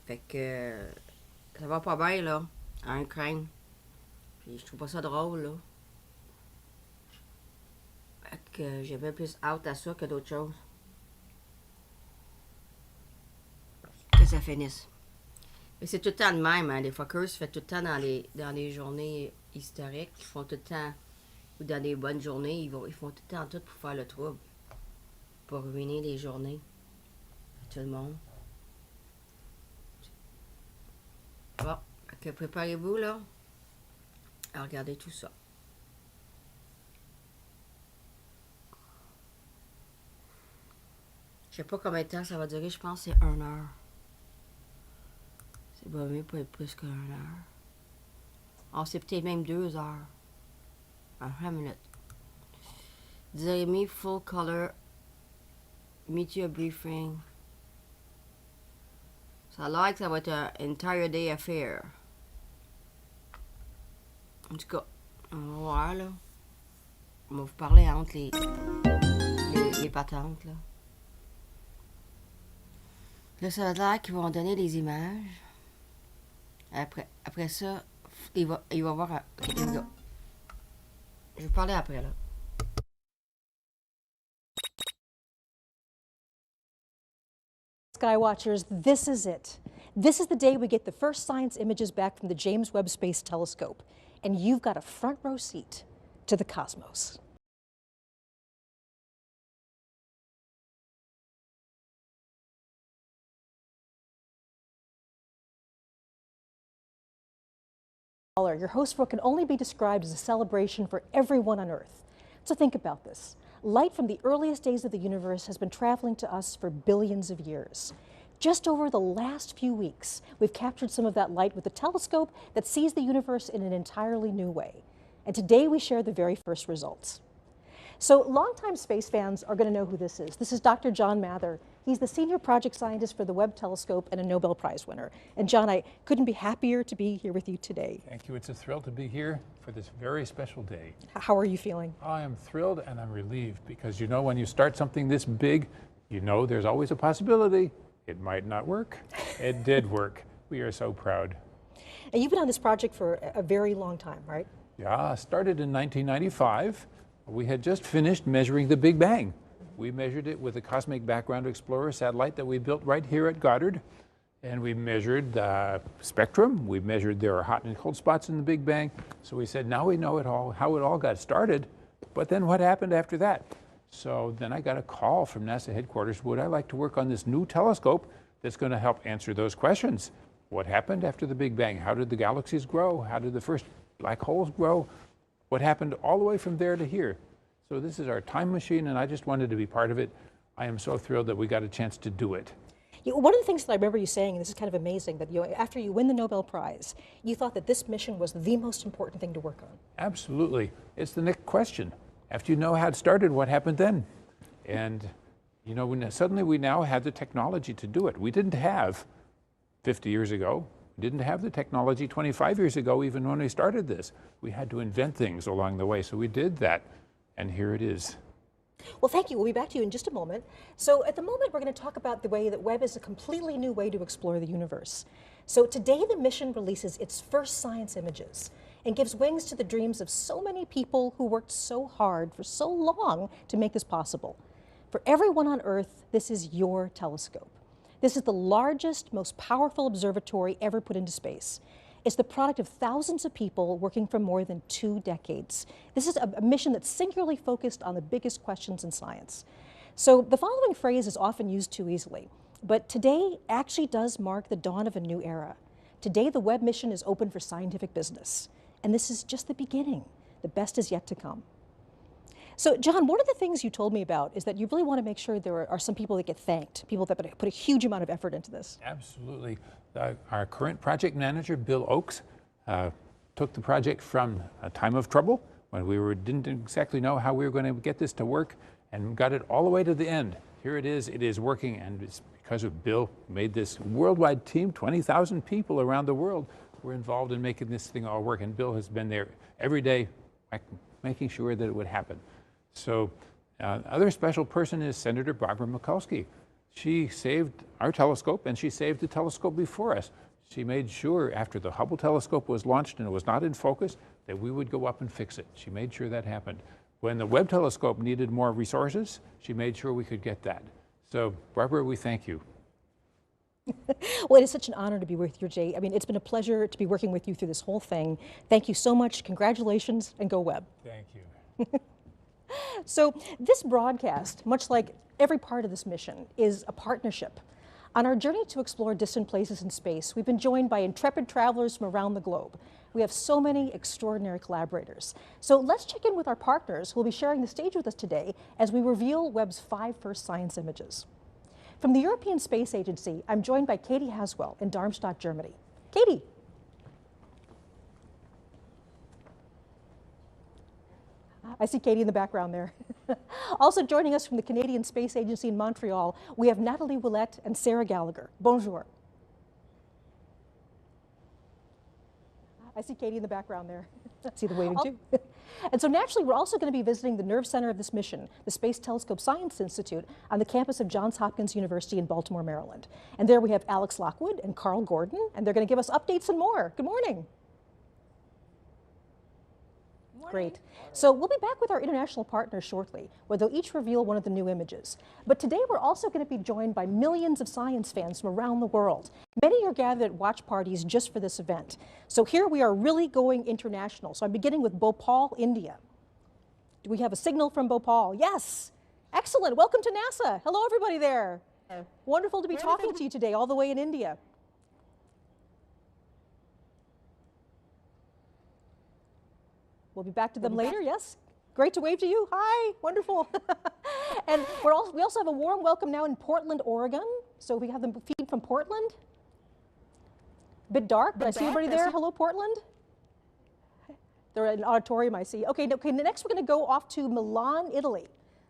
Fait que ça va pas bien, là, en Ukraine. Puis je trouve pas ça drôle, là. Fait que j'avais plus hâte à ça que d'autres choses. Que ça finisse. Mais c'est tout le temps de même, hein. Les fuckers se fait tout le temps dans les journées historiques. Ils font tout le temps, ou dans des bonnes journées, ils font tout le temps tout pour faire le trouble. Pour ruiner les journées. Tout le monde. Bon, ok, préparez-vous là à regarder tout ça. Je sais pas combien de temps ça va durer, je pense que c'est 1 heure. C'est pas mieux pour être plus qu'1 heure. Oh, c'est peut-être même 2 heures. Ah, 1 minute. 10h30, full color. Meteor briefing. Ça a l'air que ça va être un entire day affair. En tout cas, on va voir là. On va vous parler entre les patentes là. Là, ça a l'air qu'ils vont donner des images. Après ça, il va voir. Ok, here we go. Je vais parler après là. Skywatchers, this is it. This is the day we get the first science images back from the James Webb Space Telescope. And you've got a front row seat to the cosmos. Your host work can only be described as a celebration for everyone on Earth. So think about this. Light from the earliest days of the universe has been traveling to us for billions of years. Just over the last few weeks, we've captured some of that light with a telescope that sees the universe in an entirely new way. And today we share the very first results. So longtime space fans are going to know who this is. This is Dr. John Mather. He's the senior project scientist for the Webb Telescope and a Nobel Prize winner. And John, I couldn't be happier to be here with you today. Thank you. It's a thrill to be here for this very special day. How are you feeling? I am thrilled and I'm relieved because you know when you start something this big, you know there's always a possibility it might not work. It did work. We are so proud. And you've been on this project for a very long time, right? Yeah, started in 1995. We had just finished measuring the Big Bang. We measured it with a Cosmic Background Explorer satellite that we built right here at Goddard. And we measured the spectrum. We measured there are hot and cold spots in the Big Bang. So we said, now we know it all, how it all got started. But then what happened after that? So then I got a call from NASA headquarters. Would I like to work on this new telescope that's going to help answer those questions? What happened after the Big Bang? How did the galaxies grow? How did the first black holes grow? What happened all the way from there to here? So this is our time machine, and I just wanted to be part of it. I am so thrilled that we got a chance to do it. One of the things that I remember you saying, and this is kind of amazing, that after you win the Nobel Prize, you thought that this mission was the most important thing to work on. Absolutely. It's the next question. After you know how it started, what happened then? And you know, suddenly we now have the technology to do it. We didn't have 50 years ago. We didn't have the technology 25 years ago, even when we started this. We had to invent things along the way, so we did that, and here it is. Well, thank you. We'll be back to you in just a moment. So at the moment, we're going to talk about the way that Webb is a completely new way to explore the universe. So today, the mission releases its first science images and gives wings to the dreams of so many people who worked so hard for so long to make this possible. For everyone on Earth, this is your telescope. This is the largest, most powerful observatory ever put into space. It's the product of thousands of people working for more than 2 decades. This is a mission that's singularly focused on the biggest questions in science. So the following phrase is often used too easily, but today actually does mark the dawn of a new era. Today, the Webb mission is open for scientific business, and this is just the beginning. The best is yet to come. So, John, one of the things you told me about is that you really want to make sure there are some people that get thanked, people that put a huge amount of effort into this. Absolutely. Our current project manager, Bill Oakes, took the project from a time of trouble when we didn't exactly know how we were going to get this to work, and got it all the way to the end. Here it is working, and it's because of Bill made this worldwide team, 20,000 people around the world were involved in making this thing all work, and Bill has been there every day making sure that it would happen. So other special person is Senator Barbara Mikulski. She saved our telescope, and she saved the telescope before us. She made sure after the Hubble telescope was launched and it was not in focus that we would go up and fix it. She made sure that happened. When the Webb telescope needed more resources, she made sure we could get that. So, Barbara, we thank you. Well, it is such an honor to be with you, Jay. I mean, it's been a pleasure to be working with you through this whole thing. Thank you so much. Congratulations, and go Webb. Thank you. So this broadcast, much like every part of this mission, is a partnership. On our journey to explore distant places in space, we've been joined by intrepid travelers from around the globe. We have so many extraordinary collaborators. So let's check in with our partners who will be sharing the stage with us today as we reveal Webb's 5 first science images. From the European Space Agency, I'm joined by Katie Haswell in Darmstadt, Germany. Katie. I see Katie in the background there. Also joining us from the Canadian Space Agency in Montreal, we have Natalie Willette and Sarah Gallagher. Bonjour. I see Katie in the background there. See the waving too. And so naturally, we're also going to be visiting the nerve center of this mission, the Space Telescope Science Institute on the campus of Johns Hopkins University in Baltimore, Maryland. And there we have Alex Lockwood and Carl Gordon, and they're going to give us updates and more. Good morning. Great. So we'll be back with our international partners shortly, where they'll each reveal one of the new images. But today we're also going to be joined by millions of science fans from around the world. Many are gathered at watch parties just for this event. So here we are really going international. So I'm beginning with Bhopal, India. Do we have a signal from Bhopal? Yes. Excellent. Welcome to NASA. Hello, everybody there. Wonderful to be talking to you today, all the way in India. We'll be back to them later, yes? Great to wave to you. Hi, wonderful. And we also have a warm welcome now in Portland, Oregon. So we have the feed from Portland. A bit dark, but I see everybody there. Hello, Portland. They're in an auditorium, I see. Okay, next we're going to go off to Milan, Italy.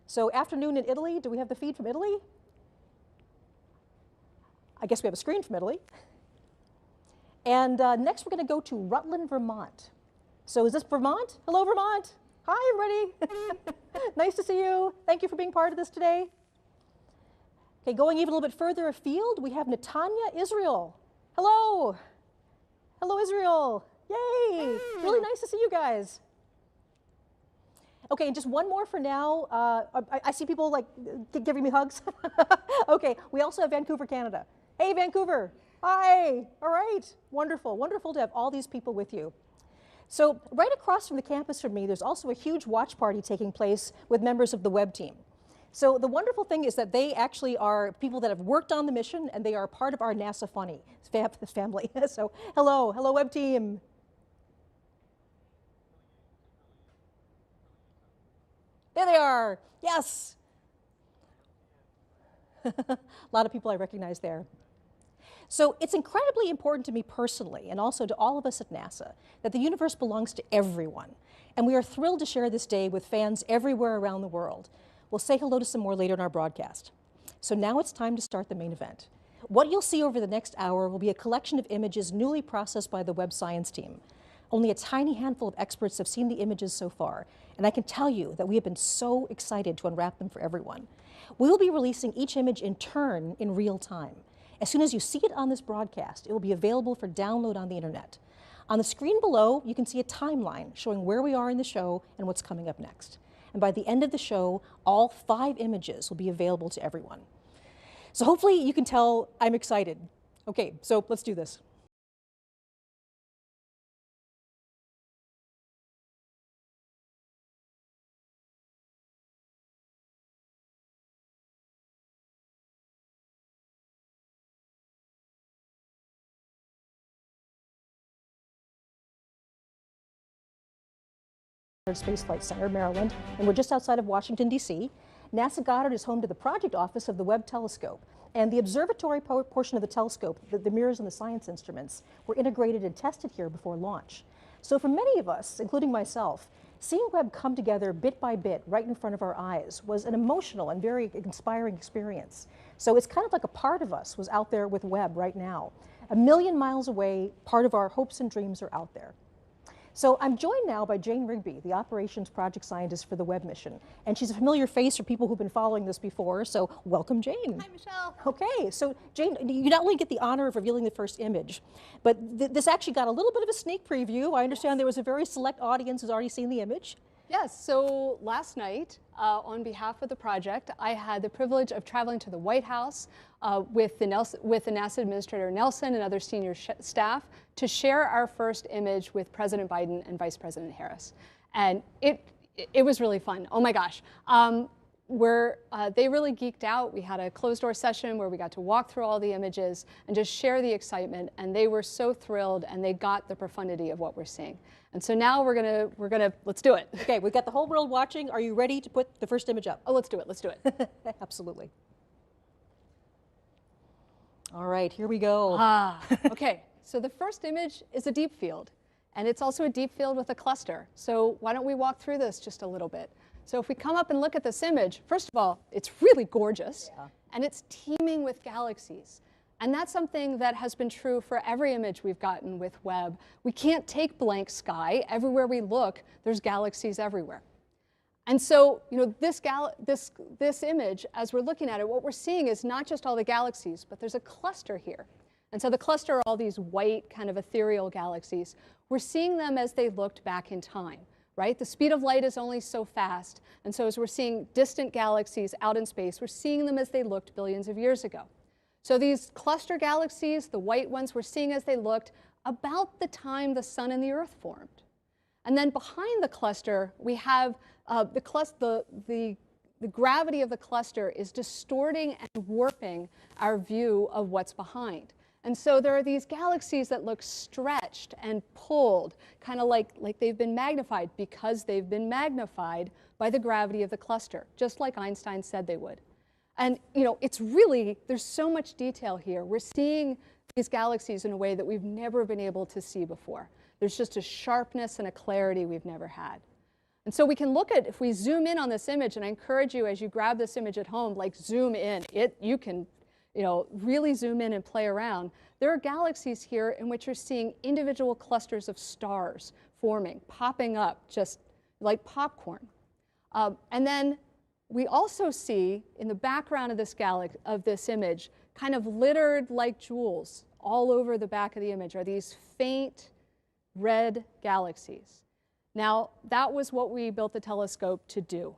So afternoon in Italy. Do we have the feed from Italy? I guess we have a screen from Italy. And next we're going to go to Rutland, Vermont. So is this Vermont? Hello, Vermont. Hi, everybody. Nice to see you. Thank you for being part of this today. Okay, going even a little bit further afield, we have Netanya, Israel. Hello. Hello, Israel. Yay. Really nice to see you guys. Okay, and just one more for now. I see people like giving me hugs. Okay, we also have Vancouver, Canada. Hey, Vancouver. Hi. All right. Wonderful. Wonderful to have all these people with you. So right across from the campus from me, there's also a huge watch party taking place with members of the Webb team. So the wonderful thing is that they actually are people that have worked on the mission, and they are part of our NASA Funny family. So hello, hello Webb team. There they are, yes. A lot of people I recognize there. So it's incredibly important to me personally, and also to all of us at NASA, that the universe belongs to everyone. And we are thrilled to share this day with fans everywhere around the world. We'll say hello to some more later in our broadcast. So now it's time to start the main event. What you'll see over the next hour will be a collection of images newly processed by the Webb science team. Only a tiny handful of experts have seen the images so far, and I can tell you that we have been so excited to unwrap them for everyone. We will be releasing each image in turn in real time. As soon as you see it on this broadcast, it will be available for download on the internet. On the screen below, you can see a timeline showing where we are in the show and what's coming up next. And by the end of the show, all 5 images will be available to everyone. So hopefully you can tell I'm excited. Okay, so let's do this. Space Flight Center, Maryland, and we're just outside of Washington, D.C. NASA Goddard is home to the project office of the Webb Telescope, and the observatory portion of the telescope, the mirrors and the science instruments, were integrated and tested here before launch. So for many of us, including myself, seeing Webb come together bit by bit right in front of our eyes was an emotional and very inspiring experience. So it's kind of like a part of us was out there with Webb right now. A million miles away, part of our hopes and dreams are out there. So I'm joined now by Jane Rigby, the operations project scientist for the Webb mission. And she's a familiar face for people who've been following this before, so welcome, Jane. Hi, Michelle. Okay, so Jane, you not only get the honor of revealing the first image, but this actually got a little bit of a sneak preview. I understand there was a very select audience who's already seen the image. Yes, so last night, on behalf of the project, I had the privilege of traveling to the White House with the NASA Administrator Nelson and other senior staff to share our first image with President Biden and Vice President Harris. And it was really fun. Oh my gosh. They really geeked out. We had a closed-door session where we got to walk through all the images and just share the excitement, and they were so thrilled, and they got the profundity of what we're seeing. And so now we're gonna let's do it. Okay, we've got the whole world watching. Are you ready to put the first image up? Oh, let's do it. Let's do it. Absolutely. All right, here we go. Okay. So the first image is a deep field, and it's also a deep field with a cluster. So why don't we walk through this just a little bit? So if we come up and look at this image, first of all, it's really gorgeous, and it's teeming with galaxies. And that's something that has been true for every image we've gotten with Webb. We can't take blank sky. Everywhere we look, there's galaxies everywhere. And so, you know, this image, as we're looking at it, what we're seeing is not just all the galaxies, but there's a cluster here. And so the cluster are all these white, kind of ethereal galaxies. We're seeing them as they looked back in time. Right? The speed of light is only so fast. And so as we're seeing distant galaxies out in space, we're seeing them as they looked billions of years ago. So these cluster galaxies, the white ones, we're seeing as they looked about the time the sun and the earth formed. And then behind the cluster, we have the gravity of the cluster is distorting and warping our view of what's behind. And so there are these galaxies that look stretched and pulled, kind of like they've been magnified because they've been magnified by the gravity of the cluster, just like Einstein said they would. And you know, it's really, there's so much detail here. We're seeing these galaxies in a way that we've never been able to see before. There's just a sharpness and a clarity we've never had. And so we can look at, if we zoom in on this image, and I encourage you as you grab this image at home, like zoom in. You can really zoom in and play around. There are galaxies here in which you're seeing individual clusters of stars forming, popping up just like popcorn. And then we also see in the background of this image, kind of littered like jewels all over the back of the image are these faint red galaxies. Now, that was what we built the telescope to do.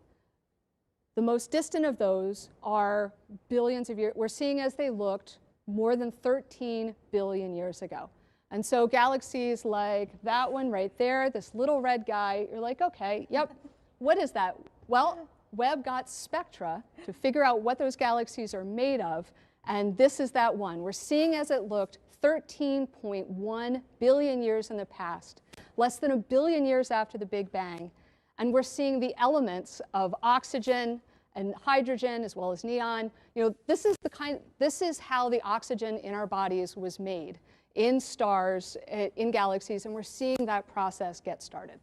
The most distant of those are billions of years. We're seeing as they looked more than 13 billion years ago. And so galaxies like that one right there, this little red guy, you're like, okay, yep, what is that? Well, Webb got spectra to figure out what those galaxies are made of, and this is that one. We're seeing as it looked 13.1 billion years in the past, less than a billion years after the Big Bang. And we're seeing the elements of oxygen and hydrogen as well as neon. You know, this is how the oxygen in our bodies was made in stars, in galaxies, and we're seeing that process get started.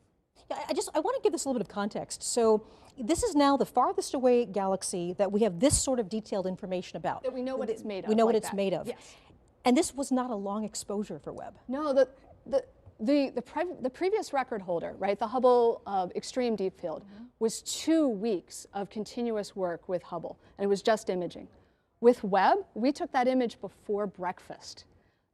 Yeah, I want to give this a little bit of context. So this is now the farthest away galaxy that we have this sort of detailed information about. That we know what it's made of. We know like what it's that. made of. Yes. And this was not a long exposure for Webb. No, the previous record holder, right, the Hubble Extreme Deep Field, was 2 weeks of continuous work with Hubble, and it was just imaging. With Webb, we took that image before breakfast.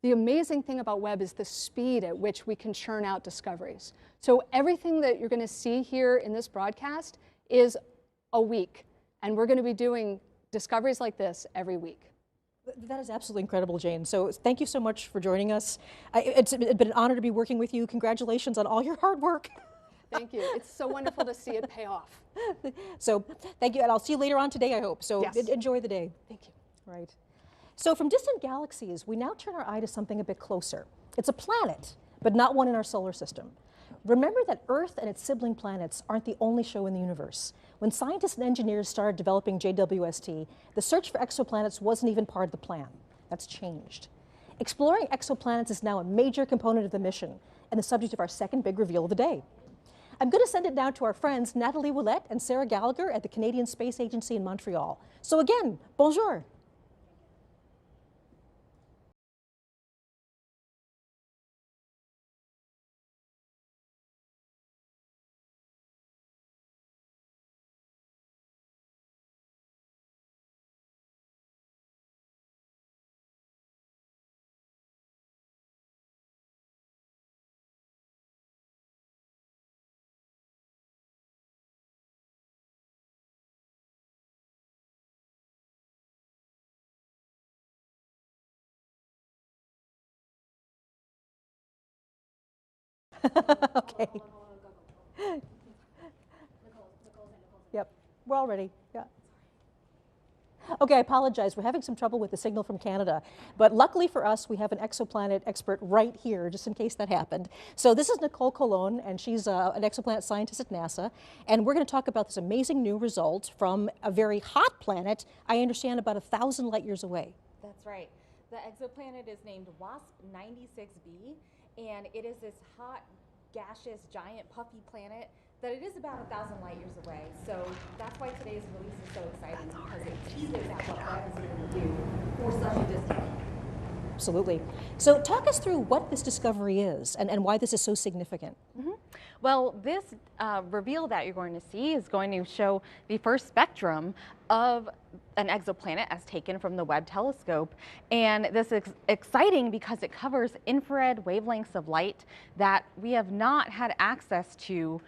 The amazing thing about Webb is the speed at which we can churn out discoveries. So everything that you're going to see here in this broadcast is a week, and we're going to be doing discoveries like this every week. That is absolutely incredible, Jane. So thank you so much for joining us. It's been an honor to be working with you. Congratulations on all your hard work. Thank you. It's so wonderful to see it pay off. So thank you, and I'll see you later on today, I hope. So yes. Enjoy the day. Thank you. Right. So from distant galaxies, we now turn our eye to something a bit closer. It's a planet, but not one in our solar system. Remember that Earth and its sibling planets aren't the only show in the universe. When scientists and engineers started developing JWST, the search for exoplanets wasn't even part of the plan. That's changed. Exploring exoplanets is now a major component of the mission and the subject of our second big reveal of the day. I'm going to send it now to our friends Natalie Willette and Sarah Gallagher at the Canadian Space Agency in Montreal. So again, bonjour. Okay. Yep, we're all ready. Yeah. Okay, I apologize. We're having some trouble with the signal from Canada. But luckily for us, we have an exoplanet expert right here, just in case that happened. So this is Nicole Colon, and she's an exoplanet scientist at NASA. And we're going to talk about this amazing new result from a very hot planet, I understand about 1,000 light years away. That's right. The exoplanet is named WASP 96b, and it is this hot, gaseous, giant, puffy planet that it is about 1,000 light years away. So that's why today's release is so exciting, because it teases at what Webb is able to do for such a distant. Absolutely. So talk us through what this discovery is and why this is so significant. Well, this reveal that you're going to see is going to show the first spectrum of an exoplanet as taken from the Webb telescope. And this is exciting because it covers infrared wavelengths of light that we have not had access to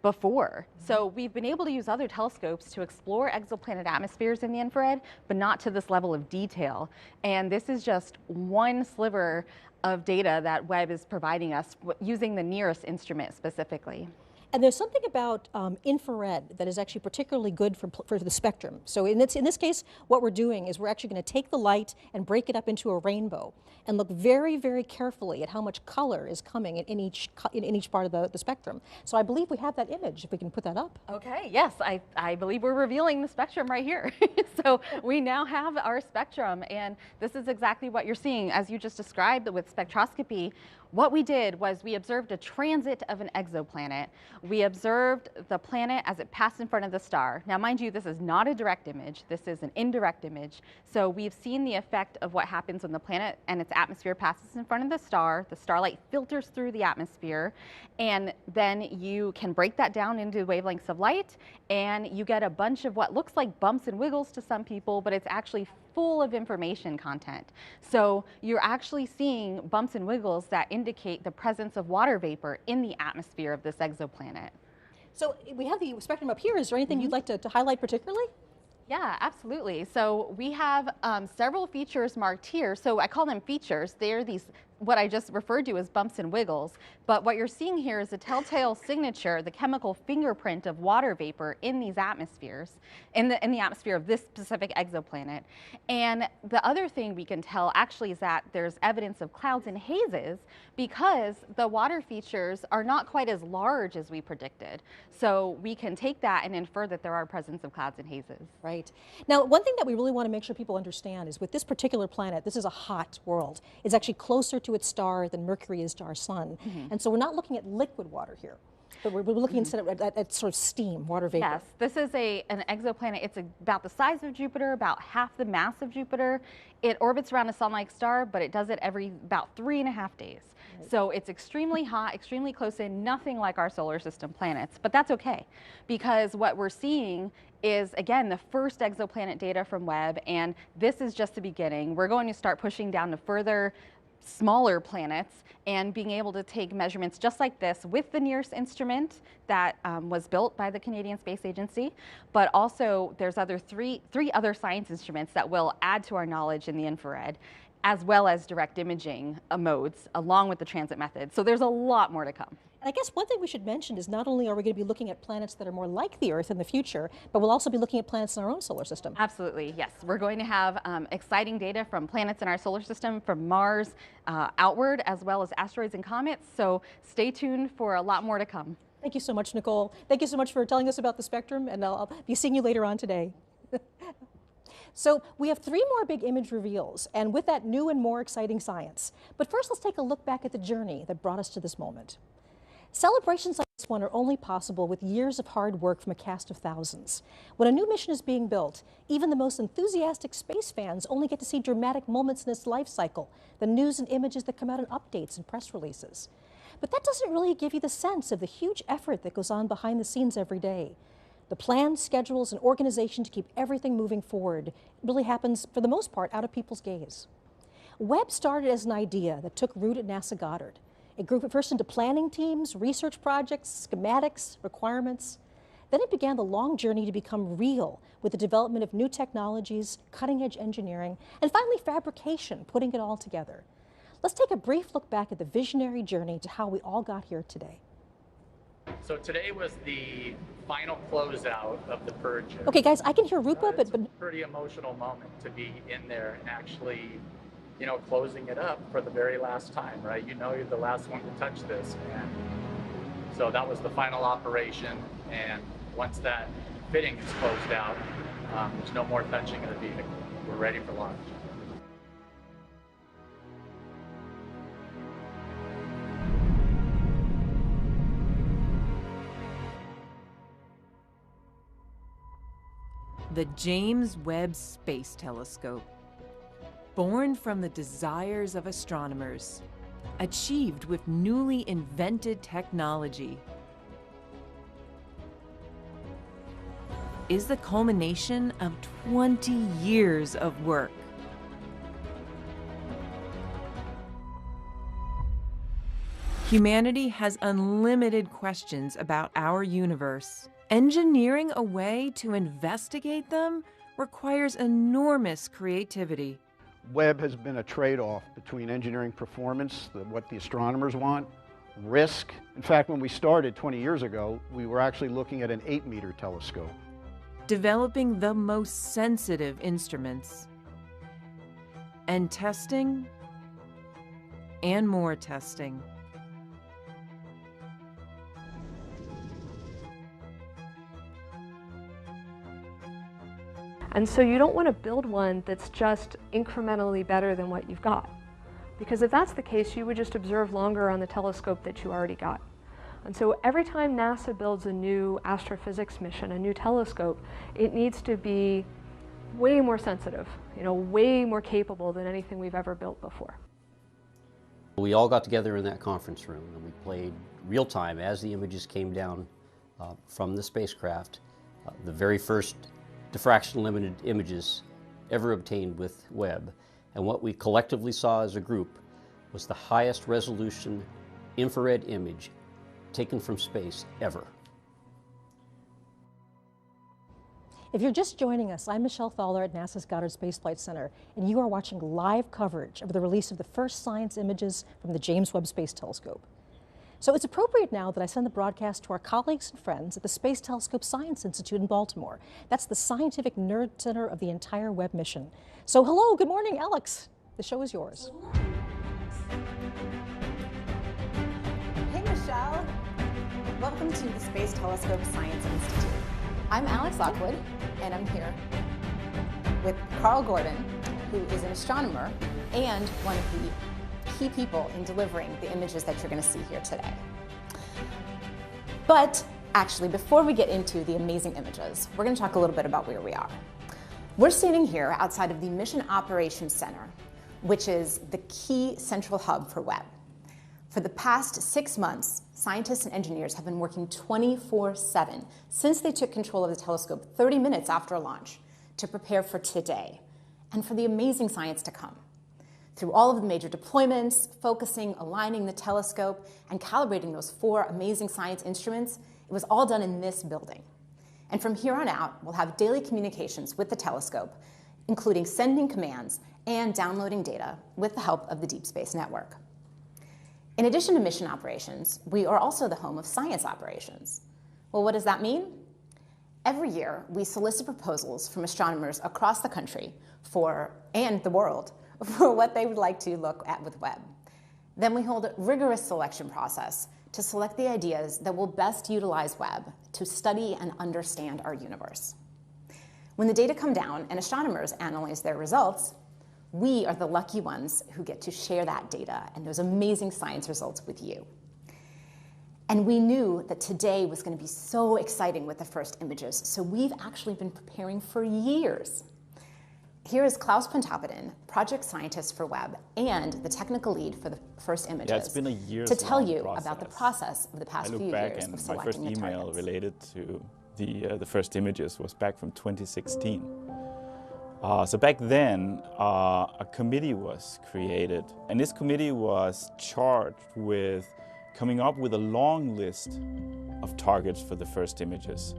before. So we've been able to use other telescopes to explore exoplanet atmospheres in the infrared, but not to this level of detail. And this is just one sliver of data that Webb is providing us using the nearest instrument specifically. And there's something about infrared that is actually particularly good for the spectrum. So in this case, what we're doing is we're actually going to take the light and break it up into a rainbow and look very, very carefully at how much color is coming in each part of the spectrum. So I believe we have that image, if we can put that up. Okay, yes, I believe we're revealing the spectrum right here. So we now have our spectrum, and this is exactly what you're seeing. As you just described with spectroscopy, what we did was we observed a transit of an exoplanet. We observed the planet as it passed in front of the star. Now, mind you, this is not a direct image. This is an indirect image. So we've seen the effect of what happens when the planet and its atmosphere passes in front of the star. The starlight filters through the atmosphere, and then you can break that down into wavelengths of light, and you get a bunch of what looks like bumps and wiggles to some people, but it's actually full of information content. So you're actually seeing bumps and wiggles that indicate the presence of water vapor in the atmosphere of this exoplanet. So we have the spectrum up here. Is there anything you'd like to highlight particularly? Yeah, absolutely. So we have several features marked here. So I call them features. They're these, what I just referred to as bumps and wiggles. But what you're seeing here is a telltale signature, the chemical fingerprint of water vapor in these atmospheres, in the atmosphere of this specific exoplanet. And the other thing we can tell actually is that there's evidence of clouds and hazes because the water features are not quite as large as we predicted. So we can take that and infer that there are presence of clouds and hazes. Right. Now, one thing that we really want to make sure people understand is with this particular planet, this is a hot world. It's actually closer to its star than Mercury is to our sun. And so we're not looking at liquid water here, but we're looking instead at sort of steam, water vapor. Yes, this is an exoplanet. It's about the size of Jupiter, about half the mass of Jupiter. It orbits around a sun-like star, but it does it every about 3.5 days. So it's extremely hot, extremely close in, nothing like our solar system planets. But that's okay, because what we're seeing is, again, the first exoplanet data from Webb, and this is just the beginning. We're going to start pushing down to further smaller planets and being able to take measurements just like this with the nearest instrument that was built by the Canadian Space Agency, but also there's three other science instruments that will add to our knowledge in the infrared, as well as direct imaging modes along with the transit method. So there's a lot more to come. And I guess one thing we should mention is not only are we going to be looking at planets that are more like the Earth in the future, but we'll also be looking at planets in our own solar system. Absolutely, yes. We're going to have exciting data from planets in our solar system, from Mars outward, as well as asteroids and comets. So stay tuned for a lot more to come. Thank you so much, Nicole. Thank you so much for telling us about the spectrum, and I'll be seeing you later on today. So we have 3 more big image reveals, and with that, new and more exciting science. But first, let's take a look back at the journey that brought us to this moment. Celebrations like this one are only possible with years of hard work from a cast of thousands. When a new mission is being built, even the most enthusiastic space fans only get to see dramatic moments in its life cycle, the news and images that come out in updates and press releases. But that doesn't really give you the sense of the huge effort that goes on behind the scenes every day. The plans, schedules, and organization to keep everything moving forward really happens, for the most part, out of people's gaze. Webb started as an idea that took root at NASA Goddard. It grew first into planning teams, research projects, schematics, requirements. Then it began the long journey to become real with the development of new technologies, cutting-edge engineering, and finally fabrication, putting it all together. let's take a brief look back at the visionary journey to how we all got here today. So today was the final closeout of the purge. Okay, guys, I can hear Rupa, It's but a pretty emotional moment to be in there and actually, you know, closing it up for the very last time, right? You know you're the last one to touch this. And so that was the final operation. And once that fitting is closed out, there's no more touching of the vehicle. We're ready for launch. The James Webb Space Telescope. Born from the desires of astronomers, achieved with newly invented technology, is the culmination of 20 years of work. Humanity has unlimited questions about our universe. Engineering a way to investigate them requires enormous creativity. Webb has been a trade-off between engineering performance, what the astronomers want, risk. In fact, when we started 20 years ago, we were actually looking at an 8-meter telescope. Developing the most sensitive instruments. And testing, and more testing. And so you don't want to build one that's just incrementally better than what you've got. Because if that's the case, you would just observe longer on the telescope that you already got. And so every time NASA builds a new astrophysics mission, a new telescope, it needs to be way more sensitive, you know, way more capable than anything we've ever built before. We all got together in that conference room and we played real time as the images came down from the spacecraft. The very first diffraction limited images ever obtained with Webb. And what we collectively saw as a group was the highest resolution infrared image taken from space ever. If you're just joining us, I'm Michelle Fowler at NASA's Goddard Space Flight Center, and you are watching live coverage of the release of the first science images from the James Webb Space Telescope. So it's appropriate now that I send the broadcast to our colleagues and friends at the Space Telescope Science Institute in Baltimore. That's the scientific nerd center of the entire Webb mission. So hello, good morning, Alex. The show is yours. Hey, Michelle. Welcome to the Space Telescope Science Institute. I'm Alex Lockwood, and I'm here with Carl Gordon, who is an astronomer and one of the key people in delivering the images that you're going to see here today. But actually, before we get into the amazing images, we're going to talk a little bit about where we are. We're standing here outside of the Mission Operations Center, which is the key central hub for Webb. For the past 6 months, scientists and engineers have been working 24/7 since they took control of the telescope 30 minutes after launch to prepare for today and for the amazing science to come. Through all of the major deployments, focusing, aligning the telescope, and calibrating those 4 amazing science instruments, it was all done in this building. And from here on out, we'll have daily communications with the telescope, including sending commands and downloading data with the help of the Deep Space Network. In addition to mission operations, we are also the home of science operations. Well, what does that mean? Every year, we solicit proposals from astronomers across the country and the world for what they would like to look at with Webb. Then we hold a rigorous selection process to select the ideas that will best utilize Webb to study and understand our universe. When the data come down and astronomers analyze their results, we are the lucky ones who get to share that data and those amazing science results with you. And we knew that today was going to be so exciting with the first images, so we've actually been preparing for years. Here is Klaus Pontoppidan, project scientist for Webb and the technical lead for the first images, it's been a years to tell you process. about the process of the past few years of selecting my first the email targets. related to the first images was back from 2016. So back then, a committee was created, and this committee was charged with coming up with a long list of targets for the first images.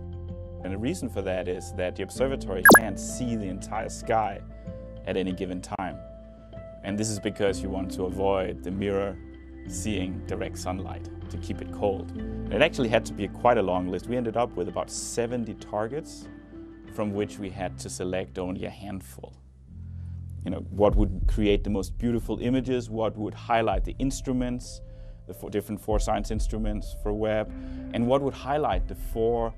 And the reason for that is that the observatory can't see the entire sky at any given time. And this is because you want to avoid the mirror seeing direct sunlight to keep it cold. And it actually had to be quite a long list. We ended up with about 70 targets from which we had to select only a handful. You know, what would create the most beautiful images, what would highlight the instruments, the different 4 science instruments for Webb, and what would highlight the 4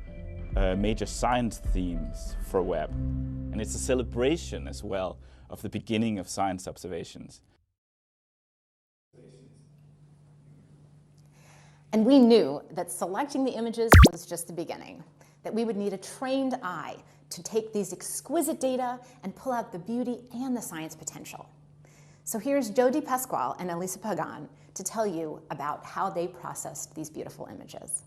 major science themes for Webb. And it's a celebration as well of the beginning of science observations. And we knew that selecting the images was just the beginning, that we would need a trained eye to take these exquisite data and pull out the beauty and the science potential. So here's Jody Pasquale and Elisa Pagan to tell you about how they processed these beautiful images.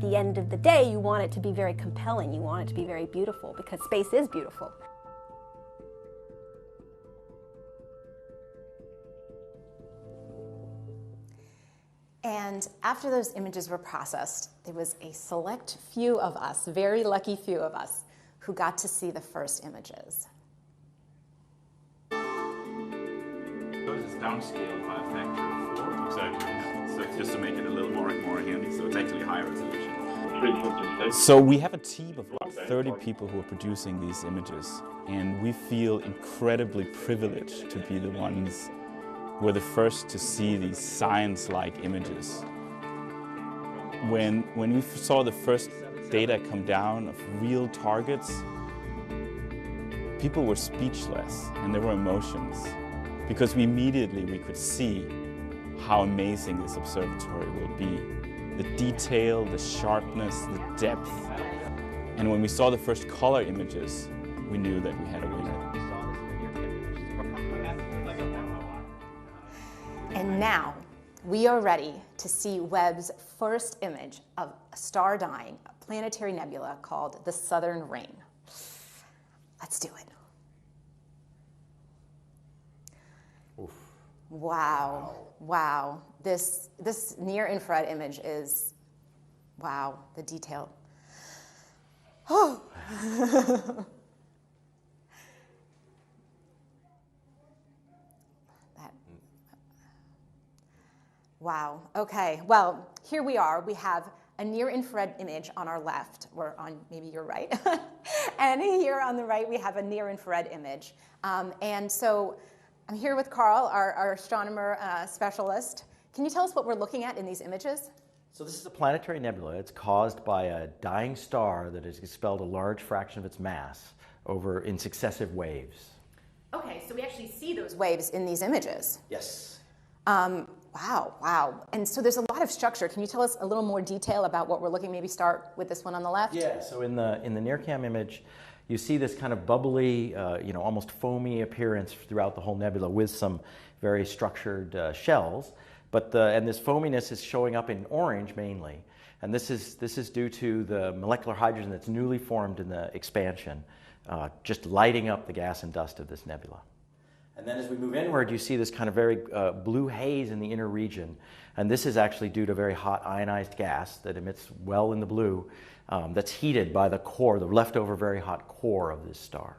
At the end of the day, you want it to be very compelling. You want it to be very beautiful because space is beautiful. And after those images were processed, there was a select few of us, very lucky few of us, who got to see the first images. So it's downscaled by a factor of 4. Exactly. So it's just to make it a little more handy, so it's actually high resolution. So we have a team of about 30 people who are producing these images, and we feel incredibly privileged to be the ones who are the first to see these science-like images. When we saw the first data come down of real targets, people were speechless and there were emotions, because we could see how amazing this observatory will be. The detail, the sharpness, the depth. And when we saw the first color images, we knew that we had a winner. And now we are ready to see Webb's first image of a star dying, a planetary nebula called the Southern Ring. Let's do it. Oof. Wow, wow. This near-infrared image is, wow, the detail. Oh. Wow, okay, well, here we are. We have a near-infrared image on our left, or on maybe your right. And here on the right, we have a near-infrared image. And so I'm here with Carl, our astronomer specialist. Can you tell us what we're looking at in these images? So this is a planetary nebula. It's caused by a dying star that has expelled a large fraction of its mass over in successive waves. Okay, so we actually see those waves in these images. Yes. Wow, wow. And so there's a lot of structure. Can you tell us a little more detail about what we're looking? Maybe start with this one on the left? Yeah, so in the NIRCam image, you see this kind of bubbly, almost foamy appearance throughout the whole nebula with some very structured shells. And this foaminess is showing up in orange mainly. And this is due to the molecular hydrogen that's newly formed in the expansion, just lighting up the gas and dust of this nebula. And then as we move inward, you see this kind of very blue haze in the inner region. And this is actually due to very hot ionized gas that emits well in the blue that's heated by the core, the leftover very hot core of this star.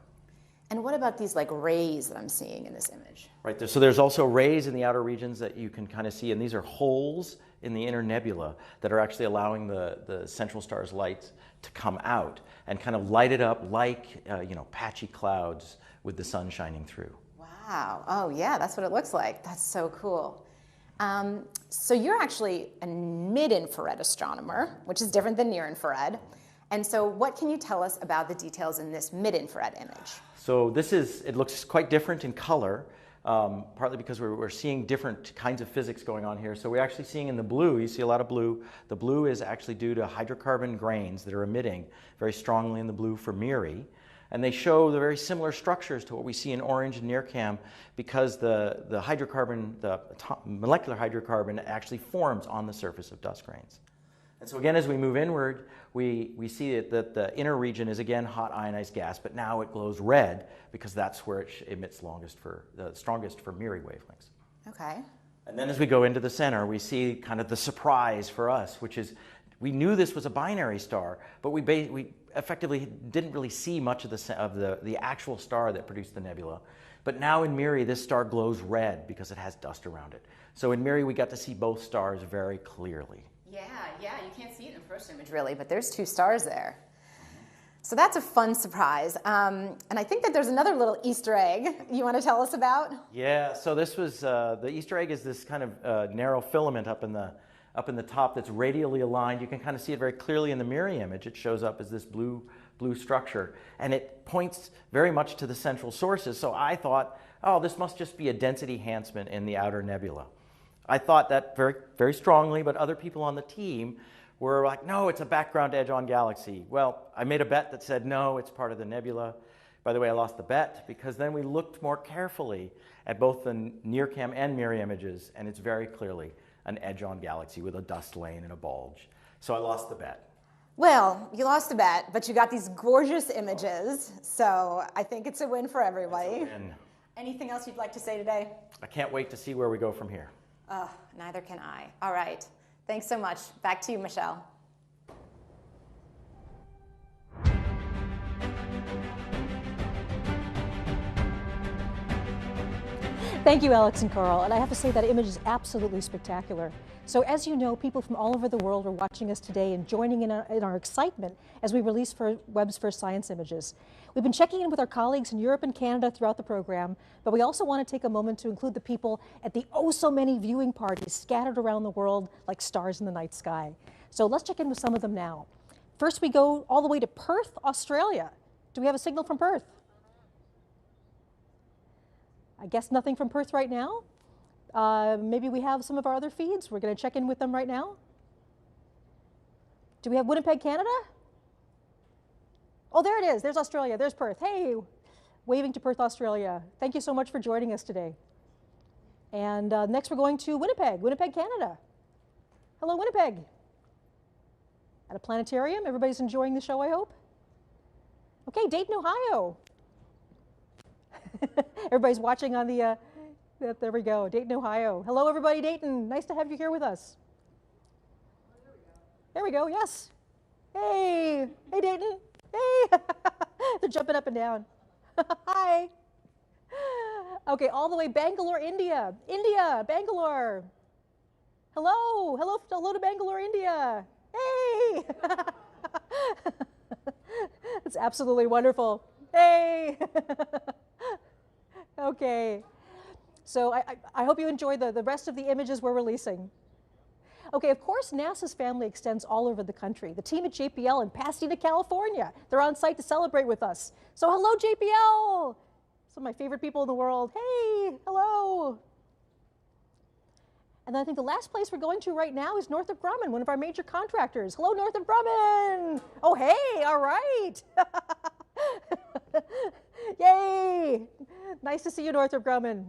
And what about these like rays that I'm seeing in this image? Right there. So there's also rays in the outer regions that you can kind of see, and these are holes in the inner nebula that are actually allowing the central star's light to come out and kind of light it up like patchy clouds with the sun shining through. Wow. Oh yeah, that's what it looks like. That's so cool. So you're actually a mid-infrared astronomer, which is different than near-infrared. And so what can you tell us about the details in this mid-infrared image? So it looks quite different in color, partly because we're seeing different kinds of physics going on here. So we're actually seeing in the blue, you see a lot of blue. The blue is actually due to hydrocarbon grains that are emitting very strongly in the blue for MIRI. And they show the very similar structures to what we see in orange and NIRCam because the hydrocarbon, the molecular hydrocarbon actually forms on the surface of dust grains. And so again, as we move inward, we see that the inner region is again hot ionized gas, but now it glows red because that's where it emits the strongest for MIRI wavelengths. Okay. And then as we go into the center, we see kind of the surprise for us, which is we knew this was a binary star, but we effectively didn't really see much of the actual star that produced the nebula. But now in MIRI, this star glows red because it has dust around it. So in MIRI, we got to see both stars very clearly. Yeah, you can't see it in the first image really, but there's two stars there. So that's a fun surprise. And I think that there's another little Easter egg you want to tell us about? Yeah, so this was, the Easter egg is this kind of narrow filament up in the top that's radially aligned. You can kind of see it very clearly in the MIRI image. It shows up as this blue structure, and it points very much to the central sources. So I thought, oh, this must just be a density enhancement in the outer nebula. I thought that very, very strongly, but other people on the team were like, no, it's a background edge-on galaxy. Well, I made a bet that said, no, it's part of the nebula. By the way, I lost the bet because then we looked more carefully at both the NIRCam and MIRI images, and it's very clearly an edge-on galaxy with a dust lane and a bulge. So I lost the bet. Well, you lost the bet, but you got these gorgeous images, so I think it's a win for everybody. Anything else you'd like to say today? I can't wait to see where we go from here. Neither can I. All right. Thanks so much. Back to you, Michelle. Thank you, Alex and Carl. And I have to say that image is absolutely spectacular. So as you know, people from all over the world are watching us today and joining in our excitement as we release Webb's first science images. We've been checking in with our colleagues in Europe and Canada throughout the program, but we also want to take a moment to include the people at the oh-so-many viewing parties scattered around the world like stars in the night sky. So let's check in with some of them now. First, we go all the way to Perth, Australia. Do we have a signal from Perth? I guess nothing from Perth right now. Maybe we have some of our other feeds. We're going to check in with them right now. Do we have Winnipeg, Canada? Oh, there it is. There's Australia. There's Perth. Hey, waving to Perth, Australia. Thank you so much for joining us today. And next we're going to Winnipeg, Canada. Hello, Winnipeg. At a planetarium. Everybody's enjoying the show, I hope. Okay, Dayton, Ohio. Everybody's watching on the, there we go, Dayton, Ohio. Hello, everybody, Dayton. Nice to have you here with us. There we go, yes. Hey, hey, Dayton. Hey, they're jumping up and down. Hi. Okay, all the way Bangalore, India. Bangalore. Hello, hello to Bangalore, India. Hey. That's absolutely wonderful. Hey. Okay. So I hope you enjoy the rest of the images we're releasing. Okay, of course, NASA's family extends all over the country. The team at JPL in Pasadena, California, they're on site to celebrate with us. So hello, JPL! Some of my favorite people in the world. Hey, hello! And then I think the last place we're going to right now is Northrop Grumman, one of our major contractors. Hello, Northrop Grumman! Oh, hey, all right! Yay! Nice to see you, Northrop Grumman.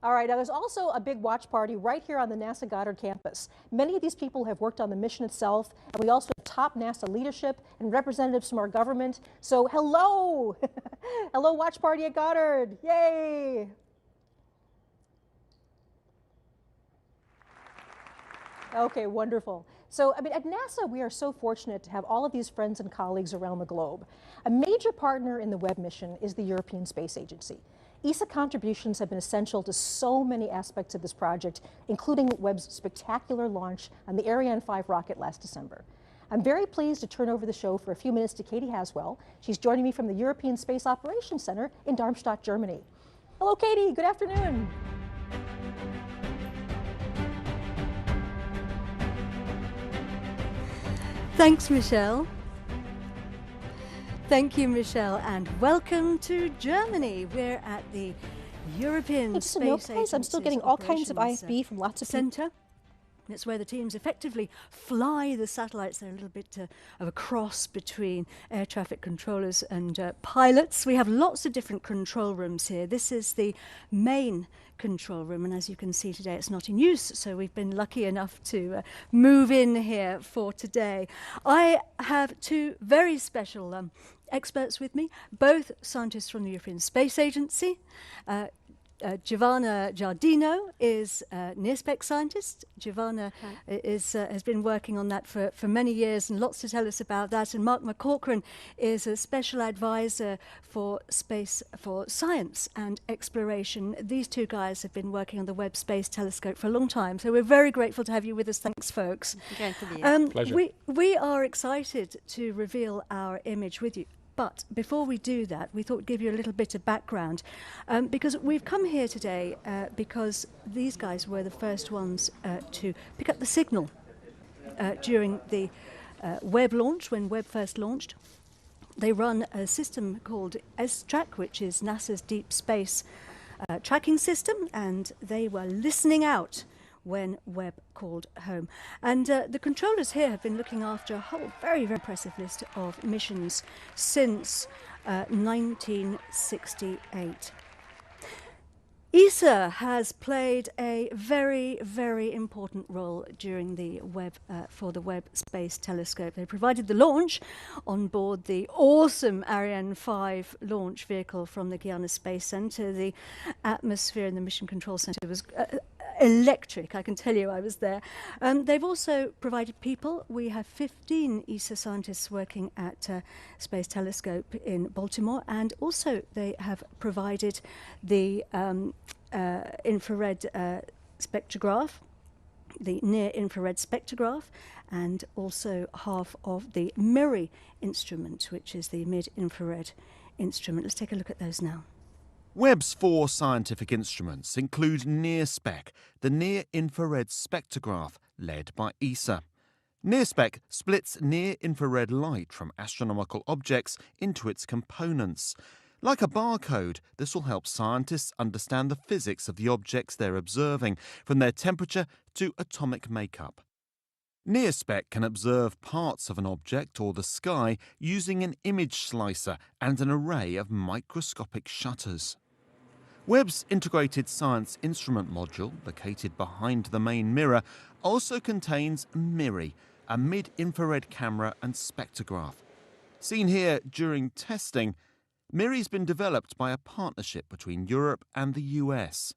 All right, now there's also a big watch party right here on the NASA Goddard campus. Many of these people have worked on the mission itself, and we also have top NASA leadership and representatives from our government. So hello! Hello, watch party at Goddard. Yay! Okay, wonderful. So, I mean, at NASA, we are so fortunate to have all of these friends and colleagues around the globe. A major partner in the Webb mission is the European Space Agency. ESA contributions have been essential to so many aspects of this project, including Webb's spectacular launch on the Ariane 5 rocket last December. I'm very pleased to turn over the show for a few minutes to Katie Haswell. She's joining me from the European Space Operations Center in Darmstadt, Germany. Hello, Katie. Good afternoon. Thanks, Michelle. Thank you, Michelle, and welcome to Germany. We're at the European Space Agency. I'm still getting all kinds of IFB from lots of Centre. It's where the teams effectively fly the satellites. They're a little bit of a cross between air traffic controllers and pilots. We have lots of different control rooms here. This is the main control room, and as you can see today, it's not in use, so we've been lucky enough to move in here for today. I have two very special experts with me, both scientists from the European Space Agency. Giovanna Giardino is a near-spec scientist. Giovanna has been working on that for many years and lots to tell us about that. And Mark McCaughrean is a special advisor for space, for science and exploration. These two guys have been working on the Webb Space Telescope for a long time, so we're very grateful to have you with us. Thanks, folks. Great to be here. Pleasure. We are excited to reveal our image with you. But before we do that, we thought we'd give you a little bit of background, because we've come here today because these guys were the first ones to pick up the signal during the Webb launch, when Webb first launched. They run a system called S-Track, which is NASA's deep space tracking system, and they were listening out when Webb called home. And the controllers here have been looking after a whole very, very impressive list of missions since 1968. ESA has played a very, very important role during the Webb, for the Webb Space Telescope. They provided the launch on board the awesome Ariane 5 launch vehicle from the Guiana Space Center. The atmosphere in the Mission Control Center was electric, I can tell you. I was there. They've also provided people. We have 15 ESA scientists working at Space Telescope in Baltimore, and also they have provided the infrared spectrograph, the near-infrared spectrograph, and also half of the MIRI instrument, which is the mid-infrared instrument. Let's take a look at those now. Webb's 4 scientific instruments include NIRSPEC, the near-infrared spectrograph led by ESA. NIRSPEC splits near-infrared light from astronomical objects into its components. Like a barcode, this will help scientists understand the physics of the objects they're observing, from their temperature to atomic makeup. NIRSPEC can observe parts of an object or the sky using an image slicer and an array of microscopic shutters. Webb's integrated science instrument module, located behind the main mirror, also contains MIRI, a mid-infrared camera and spectrograph. Seen here during testing, MIRI's been developed by a partnership between Europe and the US.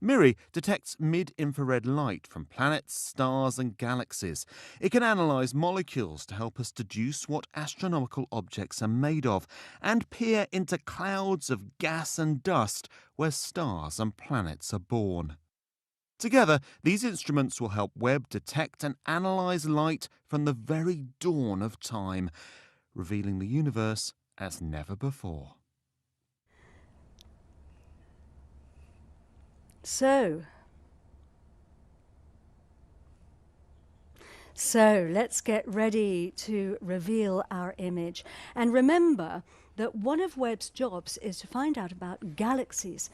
MIRI detects mid-infrared light from planets, stars and galaxies. It can analyse molecules to help us deduce what astronomical objects are made of and peer into clouds of gas and dust where stars and planets are born. Together, these instruments will help Webb detect and analyse light from the very dawn of time, revealing the universe as never before. So let's get ready to reveal our image. And remember that one of Webb's jobs is to find out about galaxies,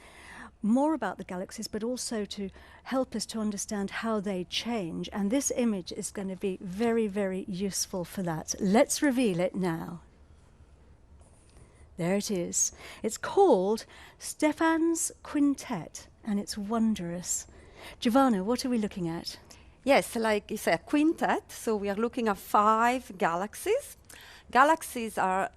more about the galaxies, but also to help us to understand how they change. And this image is going to be very, very useful for that. Let's reveal it now. There it is. It's called Stephan's Quintet, and it's wondrous. Giovanna, what are we looking at? Yes, like it's a quintet, so we are looking at 5 galaxies. Galaxies are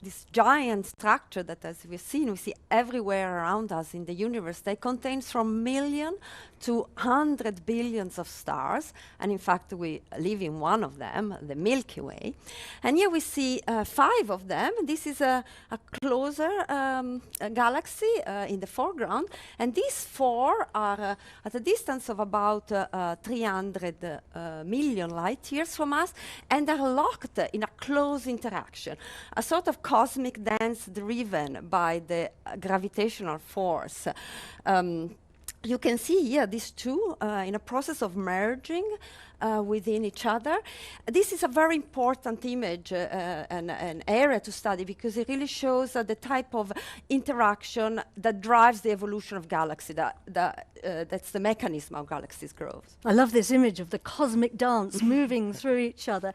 this giant structure that, as we've seen, we see everywhere around us in the universe. They contain from million to 100 billions of stars, and in fact we live in one of them, the Milky Way. And here we see 5 of them. This is a closer galaxy in the foreground, and these 4 are at a distance of about 300 million light years from us, and are locked in a close interaction, a sort of cosmic dance driven by the gravitational force. You can see here these two in a process of merging within each other. This is a very important image, an area to study, because it really shows the type of interaction that drives the evolution of galaxies. That's the mechanism of galaxies' growth. I love this image of the cosmic dance moving through each other.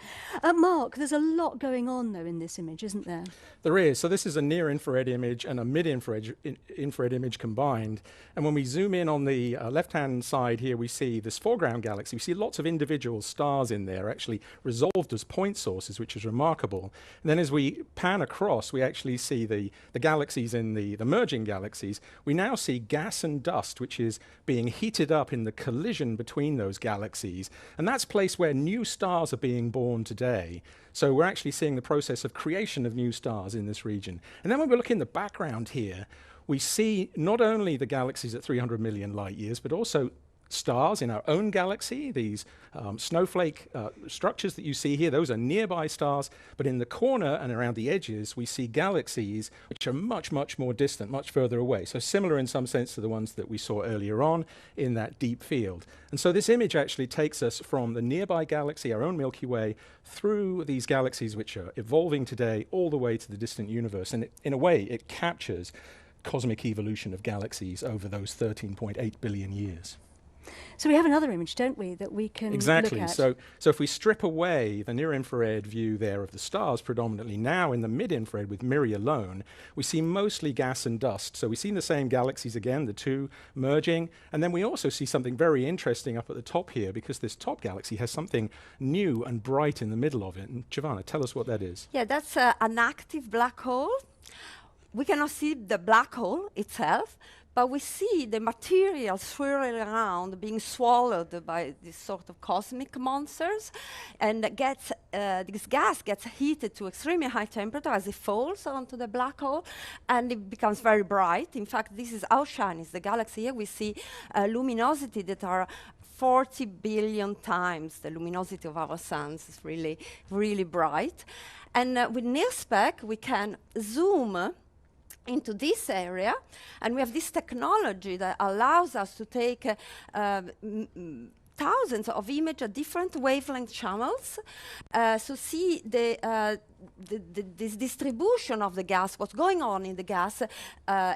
Mark, there's a lot going on, though, in this image, isn't there? There is. So this is a near-infrared image and a mid-infrared infrared image combined. And when we zoom in on the left-hand side here, we see this foreground galaxy. We see lots of individual stars in there actually resolved as point sources, which is remarkable. And then as we pan across, we actually see the galaxies in the merging galaxies. We now see gas and dust, which is being heated up in the collision between those galaxies. And that's a place where new stars are being born today. So we're actually seeing the process of creation of new stars in this region. And then when we look in the background here, we see not only the galaxies at 300 million light years, but also stars in our own galaxy. These snowflake structures that you see here, those are nearby stars, but in the corner and around the edges, we see galaxies which are much, much more distant, much further away. So similar in some sense to the ones that we saw earlier on in that deep field. And so this image actually takes us from the nearby galaxy, our own Milky Way, through these galaxies which are evolving today all the way to the distant universe. And in a way, it captures cosmic evolution of galaxies over those 13.8 billion years. So we have another image, don't we, that we can exactly. look at? So if we strip away the near-infrared view there of the stars predominantly, now in the mid-infrared with MIRI alone, we see mostly gas and dust. So we see the same galaxies again, the two merging, and then we also see something very interesting up at the top here, because this top galaxy has something new and bright in the middle of it. And Giovanna, tell us what that is. Yeah, that's an active black hole. We cannot see the black hole itself, but we see the material swirling around, being swallowed by these sort of cosmic monsters, and this gas gets heated to extremely high temperature as it falls onto the black hole, and it becomes very bright. In fact, this is how shiny is the galaxy. Here we see luminosity that are 40 billion times the luminosity of our suns. It's really, really bright. And with NIRSpec, we can zoom into this area, and we have this technology that allows us to take thousands of images at different wavelength channels, so see this distribution of the gas, what's going on in the gas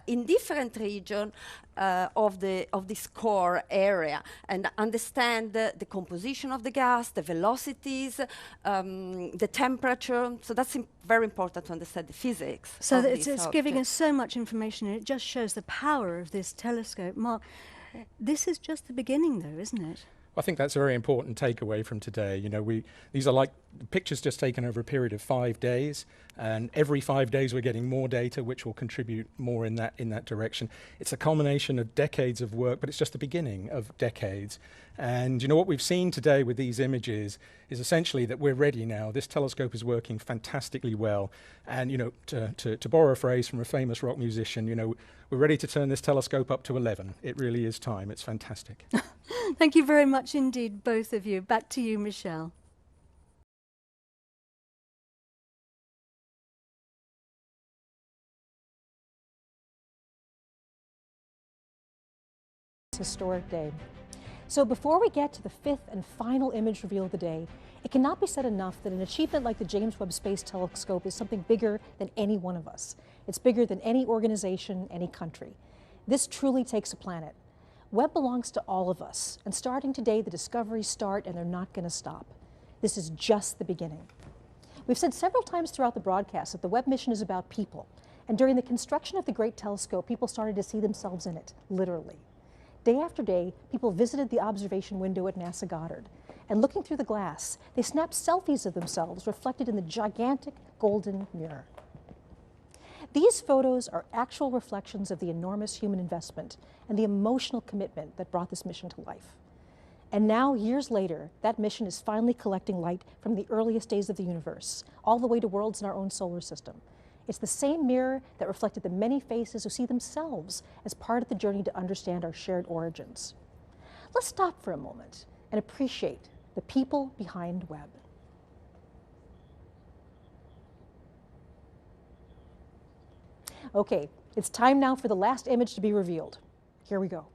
in different regions of this core area, and understand the composition of the gas, the velocities, the temperature. So that's very important to understand the physics. So it's giving us so much information, and it just shows the power of this telescope. Mark, this is just the beginning, though, isn't it? I think that's a very important takeaway from today. You know, these are like pictures just taken over a period of 5 days, and every 5 days we're getting more data which will contribute more in that direction. It's a culmination of decades of work, but it's just the beginning of decades. And you know what we've seen today with these images is essentially that we're ready now. This telescope is working fantastically well, and you know, to borrow a phrase from a famous rock musician, you know, we're ready to turn this telescope up to 11. It really is time. It's fantastic. Thank you very much indeed, both of you. Back to you, Michelle. Historic day. So before we get to the 5th and final image reveal of the day, it cannot be said enough that an achievement like the James Webb Space Telescope is something bigger than any one of us. It's bigger than any organization, any country. This truly takes a planet. Webb belongs to all of us, and starting today, the discoveries start and they're not going to stop. This is just the beginning. We've said several times throughout the broadcast that the Webb mission is about people, and during the construction of the Great Telescope, people started to see themselves in it, literally. Day after day, people visited the observation window at NASA Goddard, and looking through the glass, they snapped selfies of themselves reflected in the gigantic golden mirror. These photos are actual reflections of the enormous human investment and the emotional commitment that brought this mission to life. And now, years later, that mission is finally collecting light from the earliest days of the universe, all the way to worlds in our own solar system. It's the same mirror that reflected the many faces who see themselves as part of the journey to understand our shared origins. Let's stop for a moment and appreciate the people behind Webb. Okay, it's time now for the last image to be revealed. Here we go.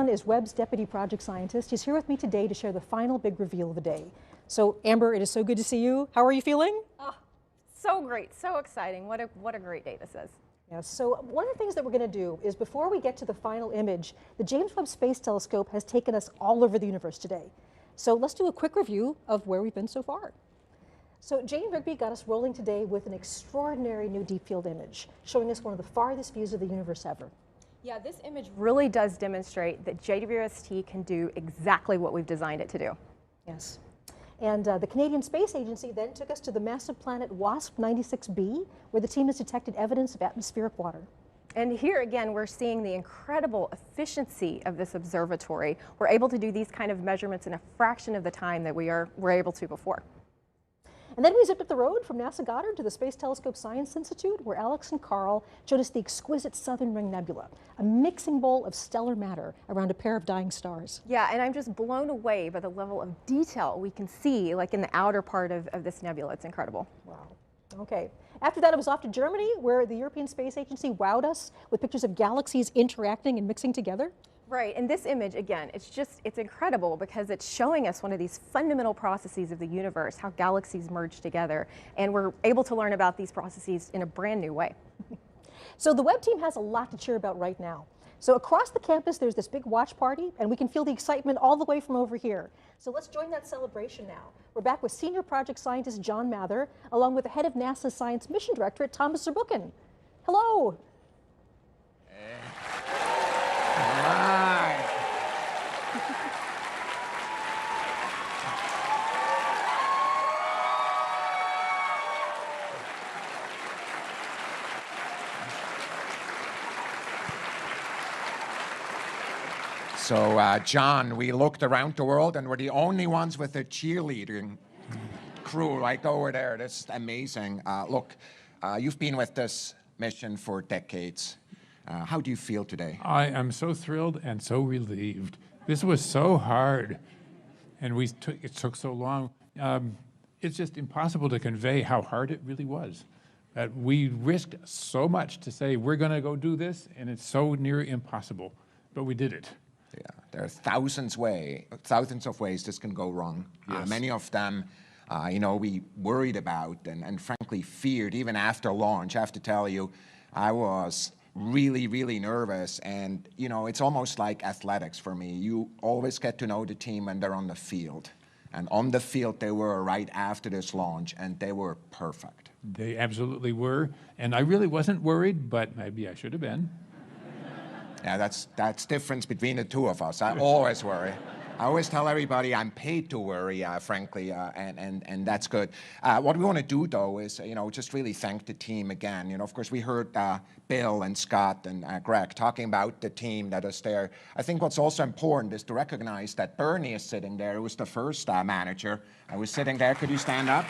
Is Webb's deputy project scientist. He's here with me today to share the final big reveal of the day. So, Amber, it is so good to see you. How are you feeling? Oh, so great, so exciting. What a great day this is. Yes, so one of the things that we're going to do is before we get to the final image, the James Webb Space Telescope has taken us all over the universe today. So let's do a quick review of where we've been so far. So Jane Rigby got us rolling today with an extraordinary new deep field image, showing us one of the farthest views of the universe ever. Yeah, this image really does demonstrate that JWST can do exactly what we've designed it to do. Yes. And the Canadian Space Agency then took us to the massive planet WASP 96b, where the team has detected evidence of atmospheric water. And here again, we're seeing the incredible efficiency of this observatory. We're able to do these kind of measurements in a fraction of the time that we're able to before. And then we zipped up the road from NASA Goddard to the Space Telescope Science Institute, where Alex and Carl showed us the exquisite Southern Ring Nebula, a mixing bowl of stellar matter around a pair of dying stars. Yeah, and I'm just blown away by the level of detail we can see, like in the outer part of this nebula. It's incredible. Wow. Okay. After that, it was off to Germany, where the European Space Agency wowed us with pictures of galaxies interacting and mixing together. Right, and this image, again, it's incredible because it's showing us one of these fundamental processes of the universe, how galaxies merge together, and we're able to learn about these processes in a brand new way. So the Webb team has a lot to cheer about right now. So across the campus, there's this big watch party, and we can feel the excitement all the way from over here. So let's join that celebration now. We're back with Senior Project Scientist John Mather, along with the head of NASA's Science Mission Directorate, Thomas Zurbuchen. Hello. Hi. So, John, we looked around the world and we're the only ones with a cheerleading crew right over there. That's amazing. Look, you've been with this mission for decades. How do you feel today? I am so thrilled and so relieved. This was so hard, and it took so long. It's just impossible to convey how hard it really was. That we risked so much to say we're going to go do this, and it's so near impossible, but we did it. Yeah, there are thousands of ways this can go wrong. Yes. Many of them, we worried about and frankly feared even after launch. I have to tell you, I was really, really nervous, and it's almost like athletics for me. You always get to know the team when they're on the field, and on the field they were right after this launch, and they were perfect. They absolutely were, and I really wasn't worried, but maybe I should have been. Yeah, that's difference between the two of us. I always worry. I always tell everybody I'm paid to worry, frankly, and that's good. What we want to do, though, is just really thank the team again. Of course, we heard Bill and Scott and Greg talking about the team that is there. I think what's also important is to recognize that Bernie is sitting there. Who was the first manager. I was sitting there. Could you stand up?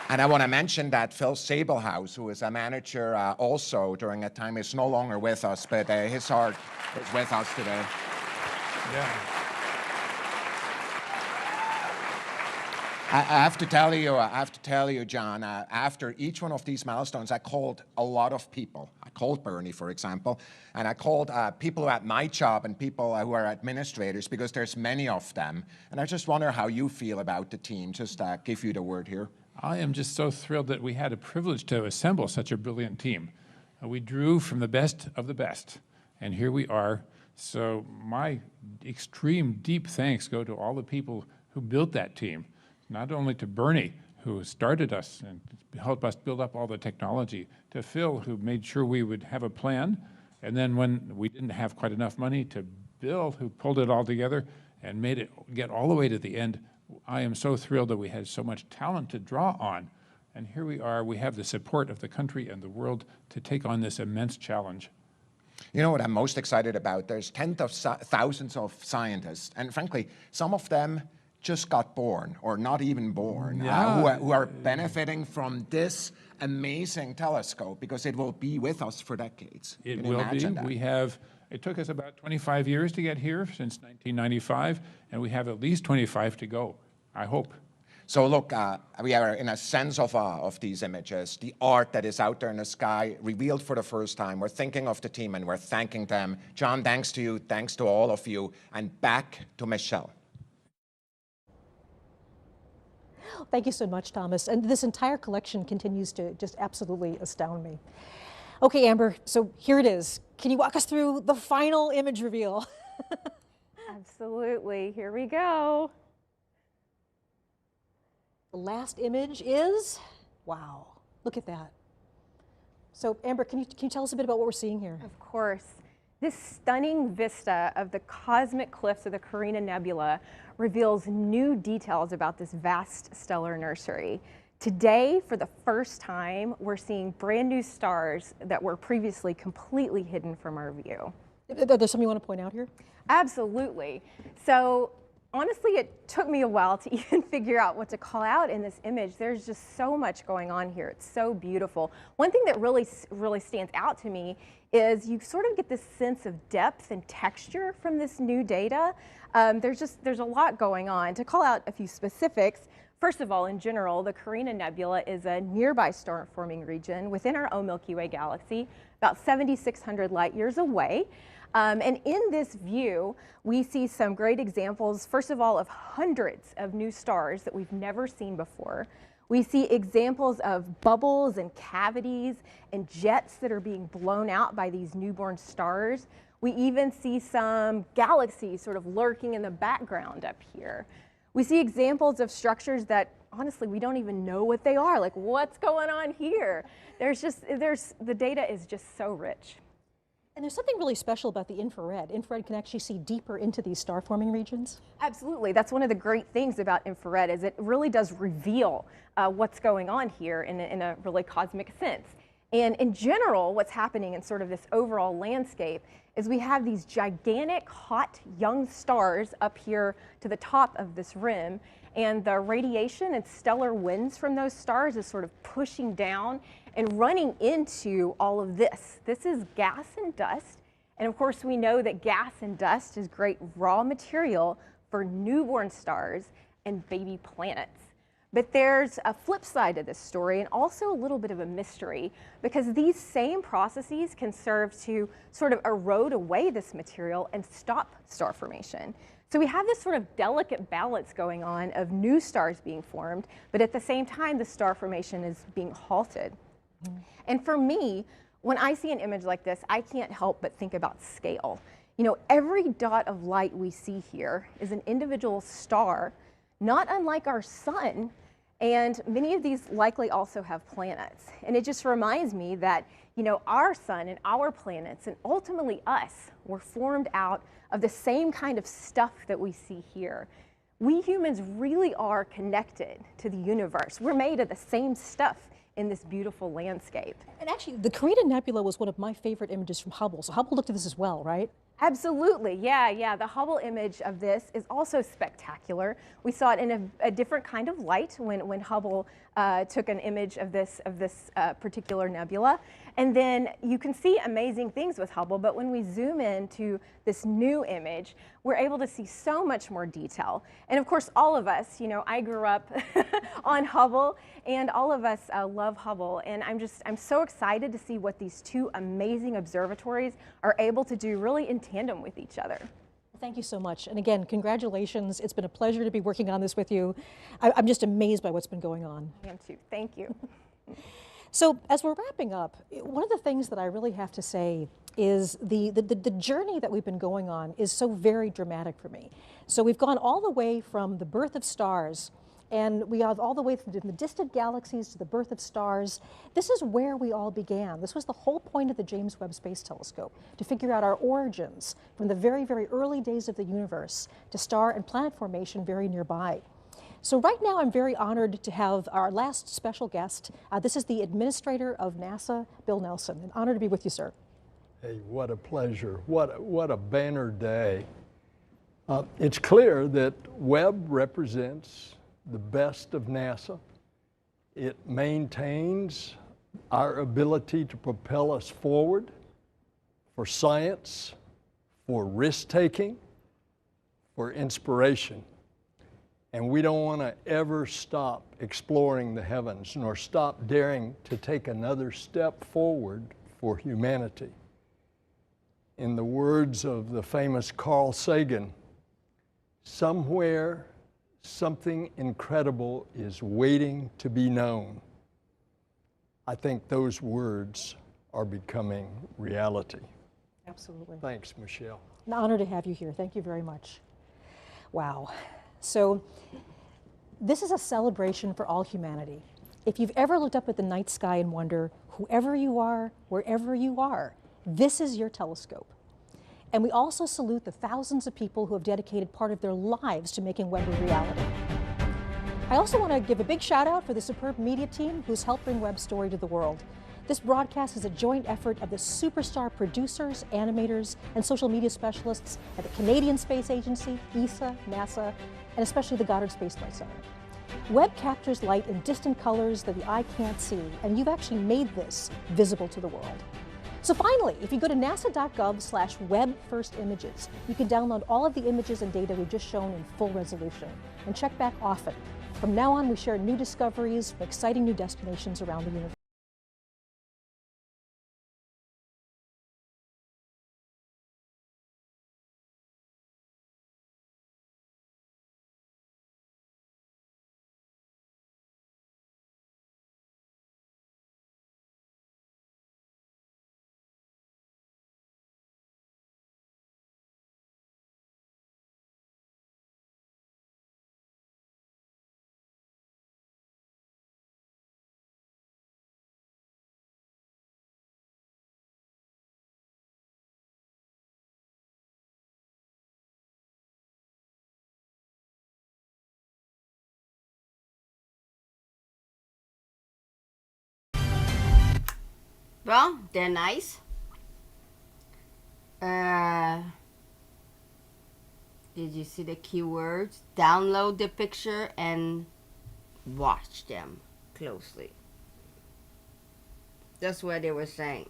And I want to mention that Phil Sabelhaus, who is a manager also during that time, is no longer with us, but his heart is with us today. Yeah. I have to tell you, John, after each one of these milestones, I called a lot of people. I called Bernie, for example, and I called people who had my job and people who are administrators, because there's many of them. And I just wonder how you feel about the team. Just give you the word here. I am just so thrilled that we had a privilege to assemble such a brilliant team. We drew from the best of the best, and here we are. So my extreme deep thanks go to all the people who built that team, not only to Bernie, who started us and helped us build up all the technology, to Phil, who made sure we would have a plan, and then when we didn't have quite enough money, to Bill, who pulled it all together and made it get all the way to the end. I am so thrilled that we had so much talent to draw on. And here we are, we have the support of the country and the world to take on this immense challenge. You know what I'm most excited about? There's tens of thousands of scientists, and frankly, some of them just got born, or not even born, who are benefiting from this amazing telescope, because it will be with us for decades. It will be. It took us about 25 years to get here, since 1995, and we have at least 25 to go, I hope. So look, we are in a sense of awe of these images, the art that is out there in the sky, revealed for the first time. We're thinking of the team and we're thanking them. John, thanks to you, thanks to all of you, and back to Michelle. Thank you so much, Thomas. And this entire collection continues to just absolutely astound me. Okay, Amber, so here it is. Can you walk us through the final image reveal? Absolutely, here we go. The last image is, wow, look at that. So Amber, can you tell us a bit about what we're seeing here? Of course. This stunning vista of the cosmic cliffs of the Carina Nebula reveals new details about this vast stellar nursery. Today, for the first time, we're seeing brand new stars that were previously completely hidden from our view. There's something you want to point out here? Absolutely. So honestly, it took me a while to even figure out what to call out in this image. There's just so much going on here. It's so beautiful. One thing that really stands out to me is you sort of get this sense of depth and texture from this new data. There's a lot going on. To call out a few specifics, first of all, in general, the Carina Nebula is a nearby star-forming region within our own Milky Way galaxy, about 7,600 light years away. And in this view, we see some great examples, first of all, of hundreds of new stars that we've never seen before. We see examples of bubbles and cavities and jets that are being blown out by these newborn stars. We even see some galaxies sort of lurking in the background up here. We see examples of structures that, honestly, we don't even know what they are. Like, what's going on here? The data is just so rich. And there's something really special about the infrared. Infrared can actually see deeper into these star-forming regions. Absolutely. That's one of the great things about infrared, is it really does reveal what's going on here in a really cosmic sense. And in general, what's happening in sort of this overall landscape is we have these gigantic, hot, young stars up here to the top of this rim, and the radiation and stellar winds from those stars is sort of pushing down and running into all of this. This is gas and dust, and of course we know that gas and dust is great raw material for newborn stars and baby planets. But there's a flip side to this story, and also a little bit of a mystery, because these same processes can serve to sort of erode away this material and stop star formation. So we have this sort of delicate balance going on of new stars being formed, but at the same time, the star formation is being halted. And for me, when I see an image like this, I can't help but think about scale. You know, every dot of light we see here is an individual star, not unlike our sun, and many of these likely also have planets. And it just reminds me that, you know, our sun and our planets, and ultimately us, were formed out of the same kind of stuff that we see here. We humans really are connected to the universe. We're made of the same stuff in this beautiful landscape. And actually, the Carina Nebula was one of my favorite images from Hubble. So Hubble looked at this as well, right? Absolutely, yeah. The Hubble image of this is also spectacular. We saw it in a different kind of light when Hubble took an image of this particular nebula. And then you can see amazing things with Hubble, but when we zoom in to this new image, we're able to see so much more detail. And of course, all of us, you know, I grew up on Hubble, and all of us love Hubble. And I'm so excited to see what these two amazing observatories are able to do really in tandem with each other. Thank you so much. And again, congratulations. It's been a pleasure to be working on this with you. I'm just amazed by what's been going on. I am too. Thank you. So as we're wrapping up, one of the things that I really have to say is the journey that we've been going on is so very dramatic for me. So we've gone all the way from the birth of stars, and we have all the way from the distant galaxies to the birth of stars. This is where we all began. This was the whole point of the James Webb Space Telescope, to figure out our origins from the very, very early days of the universe to star and planet formation very nearby. So right now I'm very honored to have our last special guest. This is the administrator of NASA, Bill Nelson. An honor to be with you, sir. Hey, what a pleasure. What a banner day. It's clear that Webb represents the best of NASA. It maintains our ability to propel us forward for science, for risk-taking, for inspiration. And we don't want to ever stop exploring the heavens, nor stop daring to take another step forward for humanity. In the words of the famous Carl Sagan, somewhere something incredible is waiting to be known. I think those words are becoming reality. Absolutely. Thanks, Michelle. An honor to have you here. Thank you very much. Wow. So this is a celebration for all humanity. If you've ever looked up at the night sky and wonder, whoever you are, wherever you are, this is your telescope. And we also salute the thousands of people who have dedicated part of their lives to making Webb a reality. I also want to give a big shout out for the superb media team who's helped bring Webb's story to the world. This broadcast is a joint effort of the superstar producers, animators, and social media specialists at the Canadian Space Agency, ESA, NASA, and especially the Goddard Space Flight Center. Webb captures light in distant colors that the eye can't see, and you've actually made this visible to the world. So finally, if you go to nasa.gov/web-first-images, you can download all of the images and data we've just shown in full resolution, and check back often. From now on, we share new discoveries from exciting new destinations around the universe. Well, they're nice. Did you see the keywords? Download the picture and watch them closely. That's what they were saying.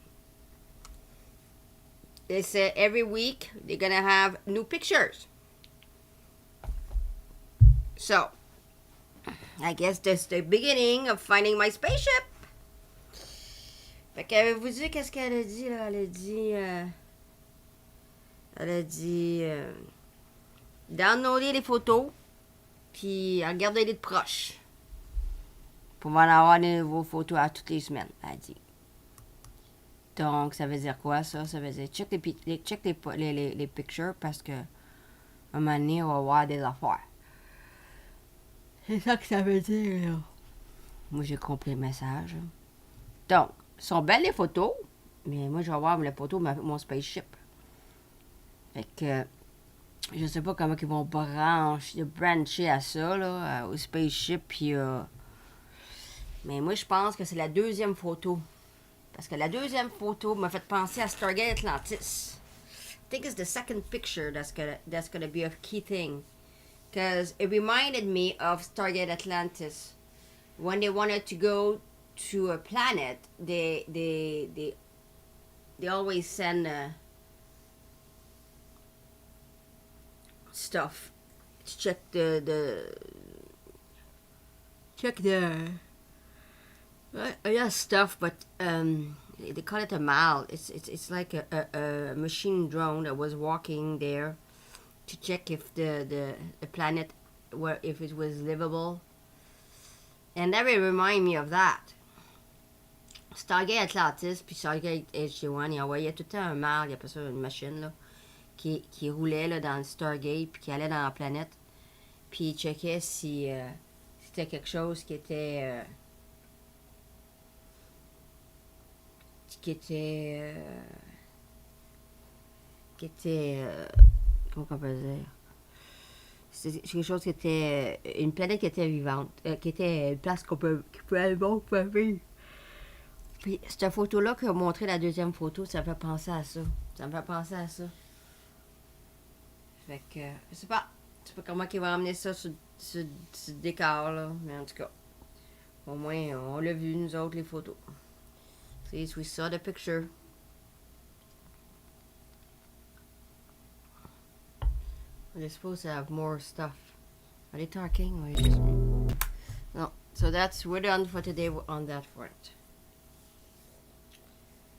They said every week they're gonna have new pictures. So, I guess that's the beginning of finding my spaceship. Fait qu'avez-vous dit qu'est-ce qu'elle a dit là? Elle a dit downloader les photos puis regarder-les de proche pour en avoir des nouveaux photos à toutes les semaines, elle a dit. Donc ça veut dire quoi ça? Ça veut dire check les pictures parce que un moment donné on va voir des affaires. C'est ça que ça veut dire là. Moi j'ai compris le message. Donc sont belles les photos, mais moi je vais voir les photos de mon spaceship. Fait que je sais pas comment ils vont brancher à ça là, au spaceship puis mais moi je pense que c'est la deuxième photo. Parce que la deuxième photo m'a fait penser à Stargate Atlantis. I think it's the second picture that's gonna be a key thing. Because it reminded me of Stargate Atlantis. When they wanted to go to a planet, they always send stuff to check stuff, but they call it a mal. It's like a machine drone that was walking there to check if the planet if it was livable, and that will remind me of that. Stargate Atlantis, puis Stargate HG1, il envoyait tout le temps un mâle, il appelait ça une machine, là, qui roulait là, dans le Stargate, puis qui allait dans la planète. Puis il checkait si c'était quelque chose qui était... comment on peut dire? C'est quelque chose qui était... Une planète qui était vivante, qui était une place qui peut aller bon, qui peut vivre. Puis cette photo-là qui a montré la deuxième photo, ça me fait penser à ça. Ça me fait penser à ça. Fait que, je sais pas comment ils vont amener ça sur ce décor-là, mais en tout cas, au moins, on l'a vu, nous autres, les photos. See, we saw the picture. They're supposed to have more stuff. Are they talking or just me? No. So we're done for today on that front.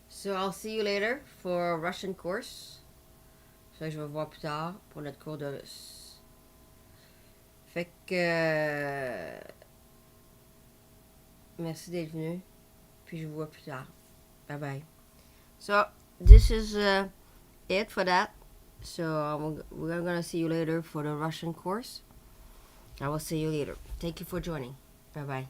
So I'll see you later for Russian course. Ça, je vais voir plus tard pour notre cours de russe. Fait que... merci d'être venu. Puis je vous vois plus tard. Bye bye. So, this is it for that. So, we're going to see you later for the Russian course. I will see you later. Thank you for joining. Bye bye.